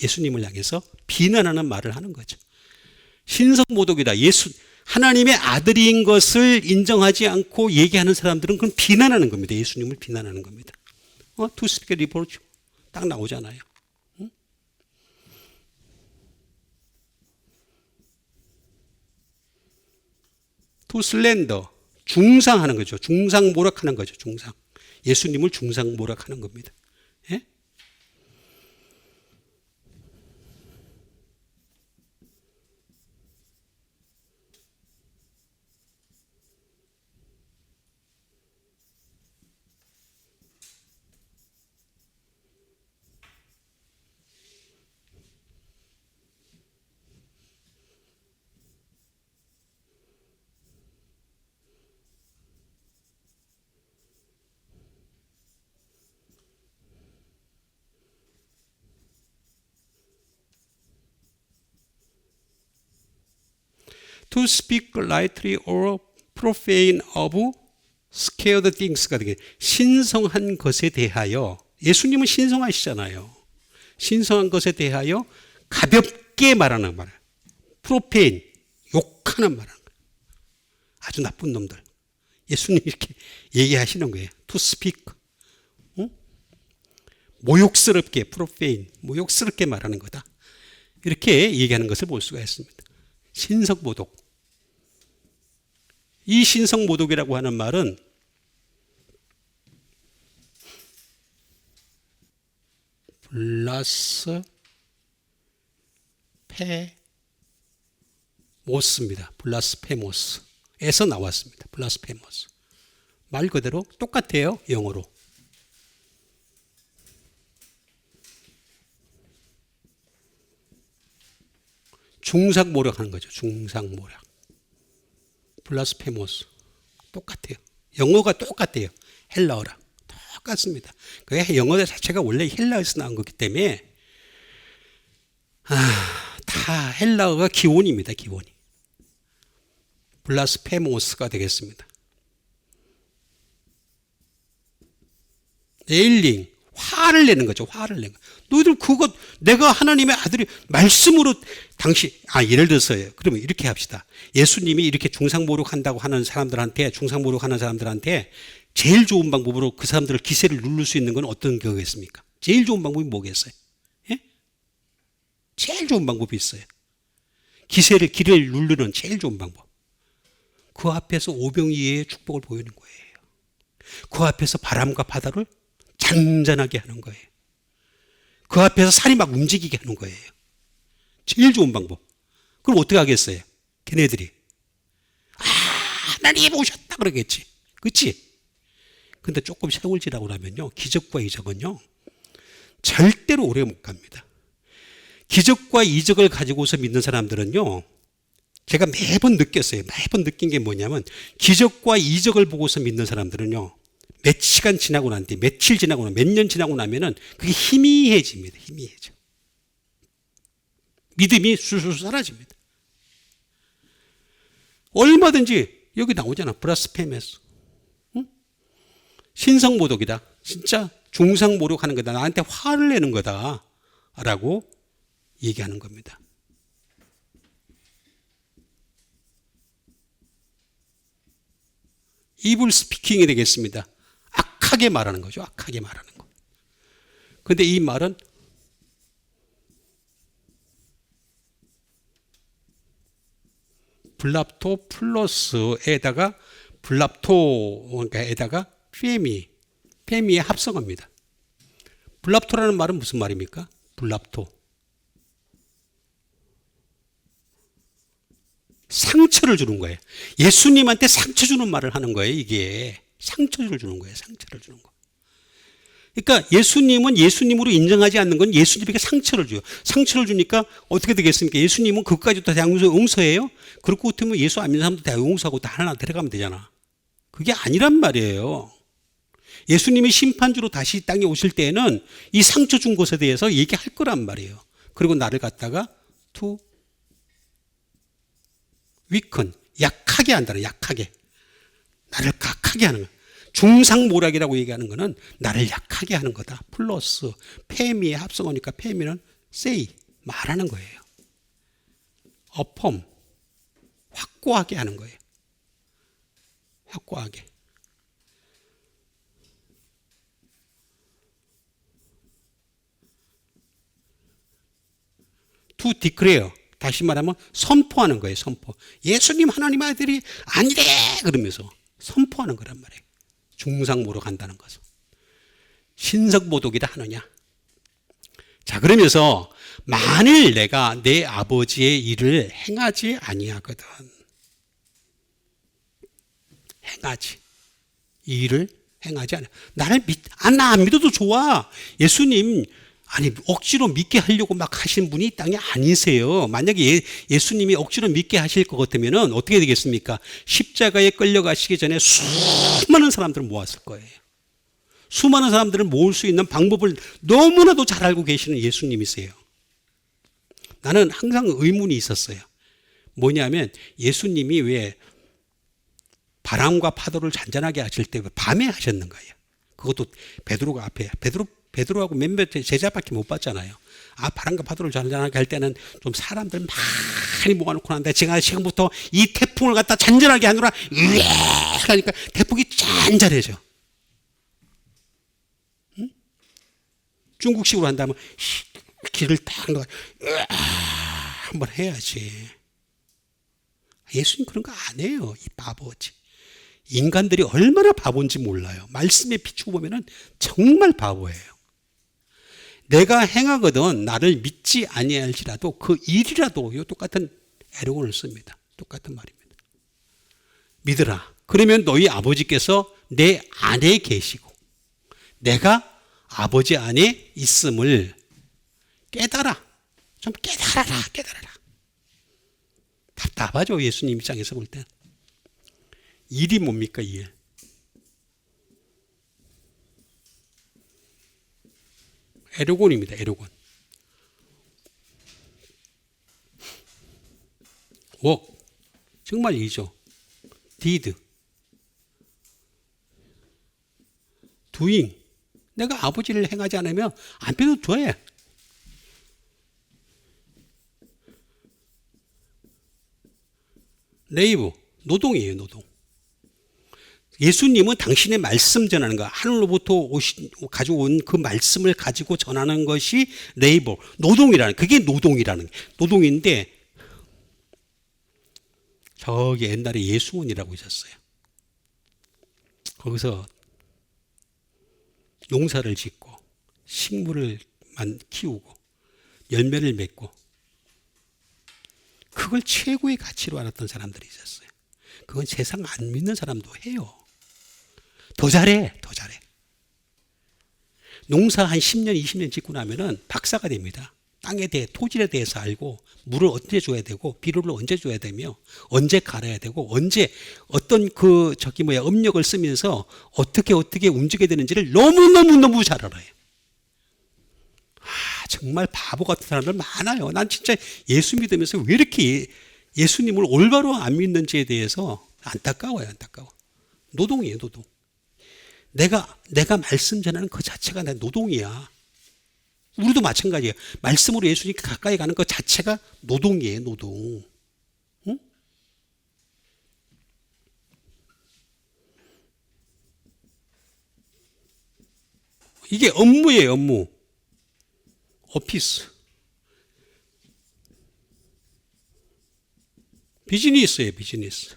예수님을 향해서 비난하는 말을 하는 거죠. 신성모독이다. 하나님의 아들인 것을 인정하지 않고 얘기하는 사람들은 그건 비난하는 겁니다. 예수님을 비난하는 겁니다. To speak reproach 딱 나오잖아요. 응? To slander 중상하는 거죠. 중상모략하는 거죠. 중상. 예수님을 중상모략하는 겁니다. 예? To speak lightly or profane of scared things가 되게 신성한 것에 대하여 예수님은 신성하시잖아요. 신성한 것에 대하여 가볍게 말하는 말. 프로페인 욕하는 말하는 거예요. 아주 나쁜 놈들. 예수님 이렇게 얘기하시는 거예요. To speak 모욕스럽게 프로페인 모욕스럽게 말하는 거다. 이렇게 얘기하는 것을 볼 수가 있습니다. 신성모독. 이 신성모독이라고 하는 말은 블라스페모스입니다. 블라스페모스에서 나왔습니다. 블라스페모스. 말 그대로 똑같아요. 영어로. 중상모략하는 거죠. 중상모략. 블라스페모스. 똑같아요. 영어가 똑같아요. 헬라어랑. 똑같습니다. 그 영어 자체가 원래 헬라어에서 나온 거기 때문에 다 헬라어가 기원입니다. 기원이. 블라스페모스가 되겠습니다. 에일링, 화를 내는 거죠. 화를 내는 거. 너희들 그거 내가 하나님의 아들이 말씀으로 예를 들어서요. 그러면 이렇게 합시다. 예수님이 이렇게 중상모욕한다고 하는 사람들한테, 중상모욕하는 사람들한테 제일 좋은 방법으로 그 사람들을 기세를 누를 수 있는 건 어떤 거겠습니까? 제일 좋은 방법이 뭐겠어요? 예? 제일 좋은 방법이 있어요. 기를 누르는 제일 좋은 방법. 그 앞에서 오병이의 축복을 보이는 거예요. 그 앞에서 바람과 바다를 잔잔하게 하는 거예요. 그 앞에서 살이 막 움직이게 하는 거예요. 제일 좋은 방법. 그럼 어떻게 하겠어요? 걔네들이 하나님 오셨다 그러겠지. 그렇지? 근데 조금 세월 지나고 나면요, 기적과 이적은요 절대로 오래 못 갑니다. 기적과 이적을 가지고서 믿는 사람들은요, 제가 매번 느꼈어요. 매번 느낀 게 뭐냐면, 기적과 이적을 보고서 믿는 사람들은요, 몇 시간 지나고 난 뒤, 며칠 지나고 몇 년 지나고 나면은 그게 희미해집니다. 희미해져. 믿음이 술술 사라집니다. 얼마든지 여기 나오잖아. 브라스페메스. 응? 신성모독이다. 진짜 중상모욕하는 거다. 나한테 화를 내는 거다. 라고 얘기하는 겁니다. 이블 스피킹이 되겠습니다. 악하게 말하는 거죠. 악하게 말하는 거. 근데 이 말은 블랍토 플러스에다가 블랍토에다가 페미의 합성어입니다. 블랍토라는 말은 무슨 말입니까? 블랍토. 상처를 주는 거예요. 예수님한테 상처 주는 말을 하는 거예요. 이게 상처를 주는 거예요. 상처를 주는 거. 그러니까 예수님은 예수님으로 인정하지 않는 건 예수님에게 상처를 줘요. 상처를 주니까 어떻게 되겠습니까? 예수님은 그것까지 다 용서해요? 그렇고 같으면 예수 안 믿는 사람도 다 용서하고 다 하나 데려가면 되잖아. 그게 아니란 말이에요. 예수님이 심판주로 다시 땅에 오실 때에는 이 상처 준 것에 대해서 얘기할 거란 말이에요. 그리고 나를 갖다가 to weaken, 약하게 한다는, 약하게. 나를 각하게 하는 거야. 중상모략이라고 얘기하는 거는 나를 약하게 하는 거다. 플러스 페미의 합성어니까 페미는 say, 말하는 거예요. affirm, 확고하게 하는 거예요. 확고하게. to declare, 다시 말하면 선포하는 거예요. 선포. 예수님 하나님 아들이 아니래 그러면서 선포하는 거란 말이에요. 중상모독 한다는 것은. 신성모독이다 하느냐. 자, 그러면서 만일 내가 내 아버지의 일을 행하지 아니하거든. 이 일을 행하지 않아. 나를 나 안 믿어도 좋아. 예수님 억지로 믿게 하려고 막 하신 분이 땅에 아니세요. 만약에 예수님이 억지로 믿게 하실 것 같으면 어떻게 되겠습니까? 십자가에 끌려가시기 전에 수많은 사람들을 모았을 거예요. 수많은 사람들을 모을 수 있는 방법을 너무나도 잘 알고 계시는 예수님이세요. 나는 항상 의문이 있었어요. 뭐냐면 예수님이 왜 바람과 파도를 잔잔하게 하실 때 밤에 하셨는가요? 그것도 베드로가 앞에, 베드로하고 몇몇 제자밖에 못 봤잖아요. 바람과 파도를 잔잔하게 할 때는 좀 사람들 많이 모아놓고 난데 제가 지금부터 이 태풍을 갖다 잔잔하게 하느라 하니까 태풍이 잔잔해져. 응? 중국식으로 한다면 길을 딱 넣어 한번 해야지. 예수님 그런 거 안 해요. 이 바보지. 인간들이 얼마나 바본지 몰라요. 말씀에 비추고 보면 정말 바보예요. 내가 행하거든 나를 믿지 아니할지라도 그 일이라도 이 똑같은 에로곤을 씁니다. 똑같은 말입니다. 믿으라. 그러면 너희 아버지께서 내 안에 계시고 내가 아버지 안에 있음을 깨달아. 좀 깨달아라. 답답하죠. 예수님 입장에서 볼 때. 일이 뭡니까? 일. 에로곤입니다. 에로곤. 워크. 정말 이죠. 디드. 두잉. 내가 아버지를 행하지 않으면 안 빼도 돼. 레이브. 노동이에요. 노동. 예수님은 당신의 말씀 전하는 거, 하늘로부터 가져온 그 말씀을 가지고 전하는 것이 레이버, 노동이라는, 그게 노동이라는, 노동인데, 저기 옛날에 예수문이라고 있었어요. 거기서 농사를 짓고, 식물을 키우고, 열매를 맺고, 그걸 최고의 가치로 알았던 사람들이 있었어요. 그건 세상 안 믿는 사람도 해요. 더 잘해, 더 잘해. 농사 한 10년, 20년 짓고 나면은 박사가 됩니다. 땅에 대해, 토질에 대해서 알고, 물을 언제 줘야 되고, 비료를 언제 줘야 되며, 언제 갈아야 되고, 언제 어떤 업력을 쓰면서 어떻게 움직여야 되는지를 너무너무 잘 알아요. 정말 바보 같은 사람들 많아요. 난 진짜 예수 믿으면서 왜 이렇게 예수님을 올바로 안 믿는지에 대해서 안타까워요, 안타까워. 노동이에요, 노동. 내가 말씀 전하는 그 자체가 내 노동이야. 우리도 마찬가지예요. 말씀으로 예수님 가까이 가는 것 자체가 노동이에요, 노동. 응? 이게 업무예요, 업무. 오피스. 비즈니스예요, 비즈니스.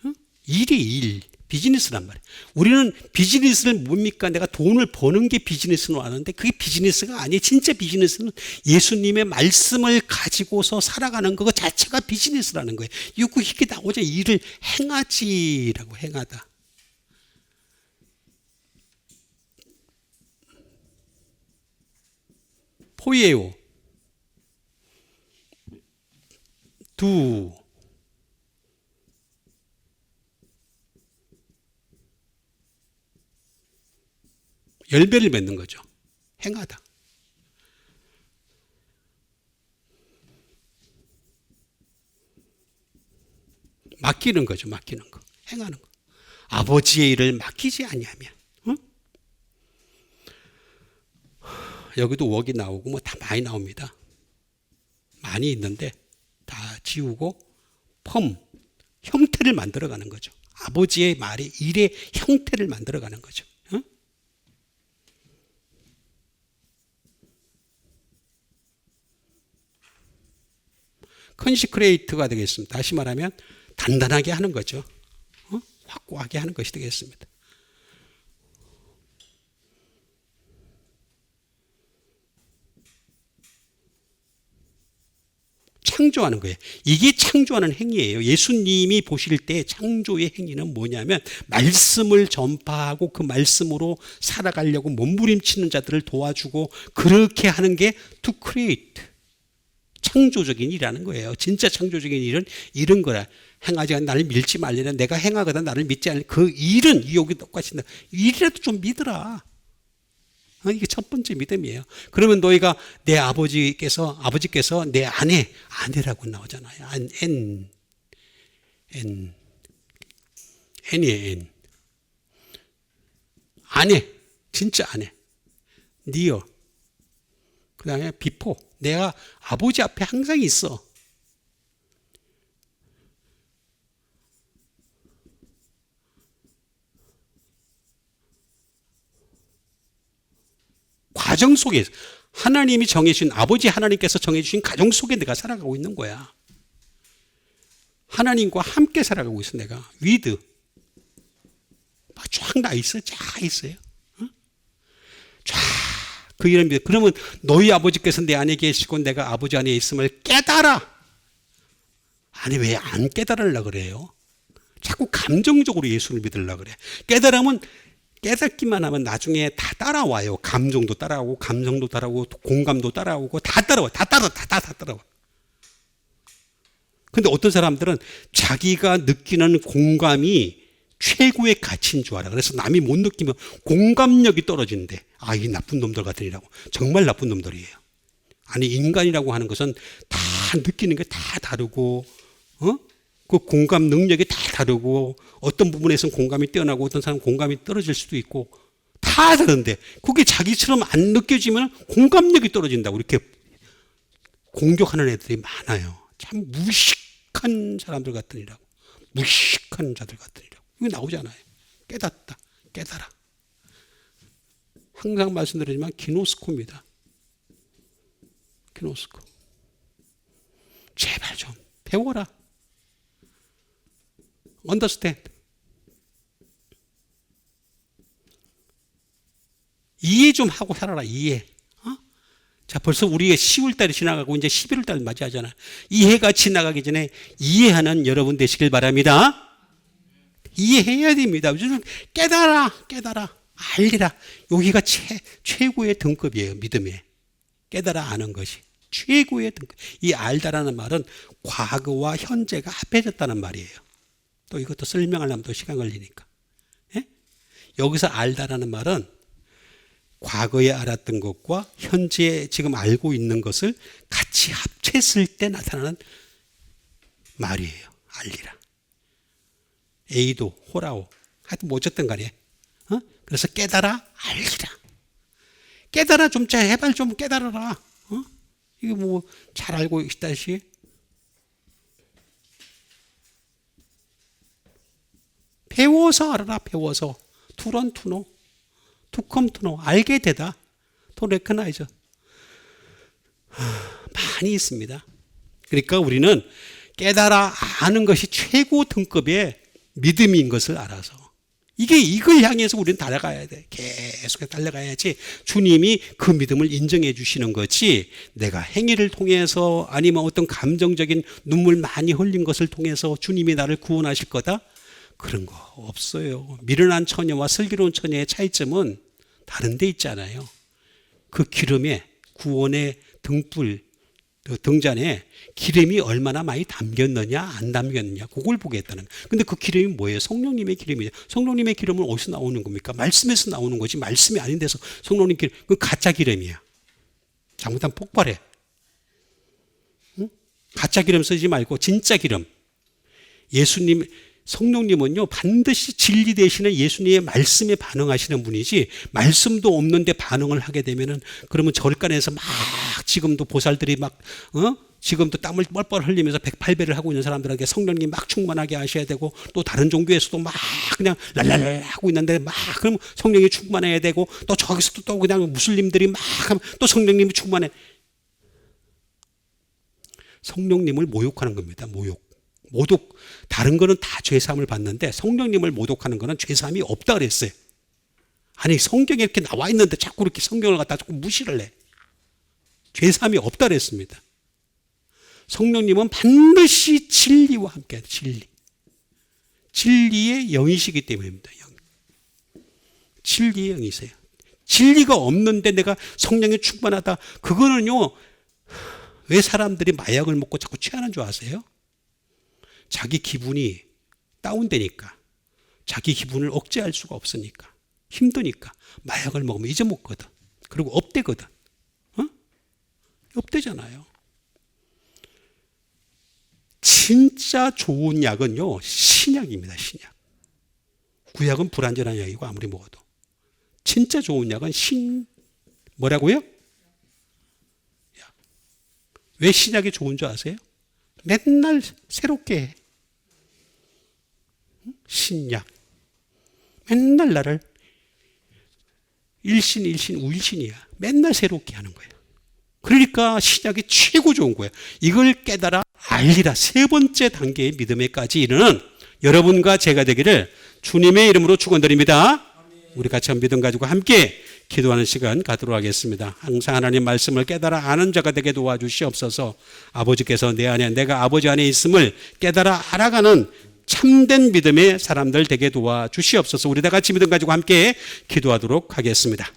응? 일이 일. 비즈니스란 말이에요. 우리는 비즈니스를 뭡니까? 내가 돈을 버는 게 비즈니스로 아는데 그게 비즈니스가 아니에요. 진짜 비즈니스는 예수님의 말씀을 가지고서 살아가는 것 자체가 비즈니스라는 거예요. 이거 이렇게 나오자 일을 행하지라고, 행하다. 포이에요. 두. 열매를 맺는 거죠. 행하다. 맡기는 거죠. 맡기는 거. 행하는 거. 아버지의 일을 맡기지 아니하면. 응? 여기도 웍이 나오고 뭐 다 많이 나옵니다. 많이 있는데 다 지우고 펌, 형태를 만들어가는 거죠. 아버지의 말의 일의 형태를 만들어가는 거죠. 응? 컨시크레이트가 되겠습니다. 다시 말하면 단단하게 하는 거죠. 확고하게 하는 것이 되겠습니다. 창조하는 거예요. 이게 창조하는 행위예요. 예수님이 보실 때 창조의 행위는 뭐냐면 말씀을 전파하고 그 말씀으로 살아가려고 몸부림치는 자들을 도와주고 그렇게 하는 게 to create. 창조적인 일이라는 거예요. 진짜 창조적인 일은 이런 거라. 행하지 않는 나를 믿지 말려나 내가 행하거든 나를 믿지 않는 그 일은 여기 똑같이 일이라도 좀 믿으라. 이게 첫 번째 믿음이에요. 그러면 너희가 내 아버지께서 내 아내라고 나오잖아요. N이에요. 아내, 진짜 아내. 니어. 그 다음에 비포. 내가 아버지 앞에 항상 있어. 과정 속에 하나님이 정해주신 아버지 하나님께서 정해주신 가정 속에 내가 살아가고 있는 거야. 하나님과 함께 살아가고 있어 내가. 위드 쫙 나 있어. 쫙 있어요. 쫙 그 이름이. 그러면 너희 아버지께서 내 안에 계시고 내가 아버지 안에 있음을 깨달아. 아니 왜 안 깨달으려고 그래요? 자꾸 감정적으로 예수를 믿으려고 그래. 깨닫기만 하면 나중에 다 따라와요. 감정도 따라오고 감정도 따라오고 공감도 따라오고 다 따라와. 다 따라와. 근데 어떤 사람들은 자기가 느끼는 공감이 최고의 가치인 줄 알아. 그래서 남이 못 느끼면 공감력이 떨어지는데, 이 나쁜 놈들 같으니라고. 정말 나쁜 놈들이에요. 아니, 인간이라고 하는 것은 다 느끼는 게 다 다르고, 그 공감 능력이 다 다르고, 어떤 부분에서는 공감이 뛰어나고, 어떤 사람은 공감이 떨어질 수도 있고, 다 다른데, 그게 자기처럼 안 느껴지면 공감력이 떨어진다고 이렇게 공격하는 애들이 많아요. 참 무식한 사람들 같으니라고. 무식한 자들 같으니라고. 이거 나오잖아요. 깨닫다, 깨달아. 항상 말씀드리지만 기노스코입니다. 기노스코. 제발 좀 배워라. understand. 이해 좀 하고 살아라. 이해. 자, 벌써 우리가 10월달이 지나가고 이제 11월달 맞이하잖아. 이해가 지나가기 전에 이해하는 여러분 되시길 바랍니다. 이해해야 됩니다. 깨달아, 알리라. 여기가 최고의 등급이에요. 믿음에. 깨달아 아는 것이 최고의 등급. 이 알다라는 말은 과거와 현재가 합해졌다는 말이에요. 또 이것도 설명하려면 또 시간 걸리니까. 예? 여기서 알다라는 말은 과거에 알았던 것과 현재에 지금 알고 있는 것을 같이 합쳤을 때 나타나는 말이에요. 알리라. 에이도, 호라오. 하여튼 뭐 어쨌든 간에. 그래서 깨달아, 알리라. 깨달아 좀, 제발 좀 깨달아라. 이거 뭐 잘 알고 있다시. 배워서 알아라, 배워서. 투런 투노. 투컴 투노. 알게 되다. to recognize. 많이 있습니다. 그러니까 우리는 깨달아 아는 것이 최고 등급의 믿음인 것을 알아서 이걸 향해서 우리는 달려가야 돼. 계속 달려가야지 주님이 그 믿음을 인정해 주시는 거지, 내가 행위를 통해서 아니면 어떤 감정적인 눈물 많이 흘린 것을 통해서 주님이 나를 구원하실 거다? 그런 거 없어요. 미련한 처녀와 슬기로운 처녀의 차이점은 다른 데 있잖아요. 그 기름에, 구원의 등불, 등잔에 기름이 얼마나 많이 담겼느냐 안 담겼느냐 그걸 보겠다는 거예요. 근데 그 기름이 뭐예요? 성령님의 기름이에요. 성령님의 기름은 어디서 나오는 겁니까? 말씀에서 나오는 거지. 말씀이 아닌 데서 성령님 기름, 그건 가짜 기름이야. 잘못하면 폭발해. 응? 가짜 기름 쓰지 말고 진짜 기름. 예수님, 성령님은요 반드시 진리 되시는 예수님의 말씀에 반응하시는 분이지, 말씀도 없는데 반응을 하게 되면은 그러면 절간에서 막 지금도 보살들이 막 지금도 땀을 뻘뻘 흘리면서 108배를 하고 있는 사람들에게 성령님 막 충만하게 하셔야 되고, 또 다른 종교에서도 막 그냥 랄랄랄 하고 있는데 막 그럼 성령이 충만해야 되고, 또 저기서도 또 그냥 무슬림들이 막 하면 또 성령님이 충만해. 성령님을 모욕하는 겁니다. 모독. 다른 거는 다 죄사함을 받는데 성령님을 모독하는 거는 죄사함이 없다 그랬어요. 아니, 성경에 이렇게 나와 있는데 자꾸 이렇게 성경을 갖다 자꾸 무시를 해. 죄사함이 없다 그랬습니다. 성령님은 반드시 진리와 함께 진리. 진리의 영이시기 때문입니다. 진리의 영이세요. 진리가 없는데 내가 성령이 충만하다. 그거는요, 왜 사람들이 마약을 먹고 자꾸 취하는 줄 아세요? 자기 기분이 다운되니까, 자기 기분을 억제할 수가 없으니까, 힘드니까 마약을 먹으면 잊어먹거든. 그리고 업되거든. 업되잖아요. 진짜 좋은 약은요 신약입니다. 신약. 구약은 불완전한 약이고 아무리 먹어도. 진짜 좋은 약은 뭐라고요? 왜 신약이 좋은 줄 아세요? 맨날 새롭게 해. 신약. 맨날 나를 일신, 우일신이야. 맨날 새롭게 하는 거야. 그러니까 신약이 최고 좋은 거야. 이걸 깨달아 알리라. 세 번째 단계의 믿음에까지 이르는 여러분과 제가 되기를 주님의 이름으로 축원드립니다. 우리 같이 한 믿음 가지고 함께 기도하는 시간 갖도록 하겠습니다. 항상 하나님 말씀을 깨달아 아는 자가 되게 도와주시옵소서. 아버지께서 내 안에, 내가 아버지 안에 있음을 깨달아 알아가는 참된 믿음의 사람들 되게 도와주시옵소서. 우리 다 같이 믿음 가지고 함께 기도하도록 하겠습니다.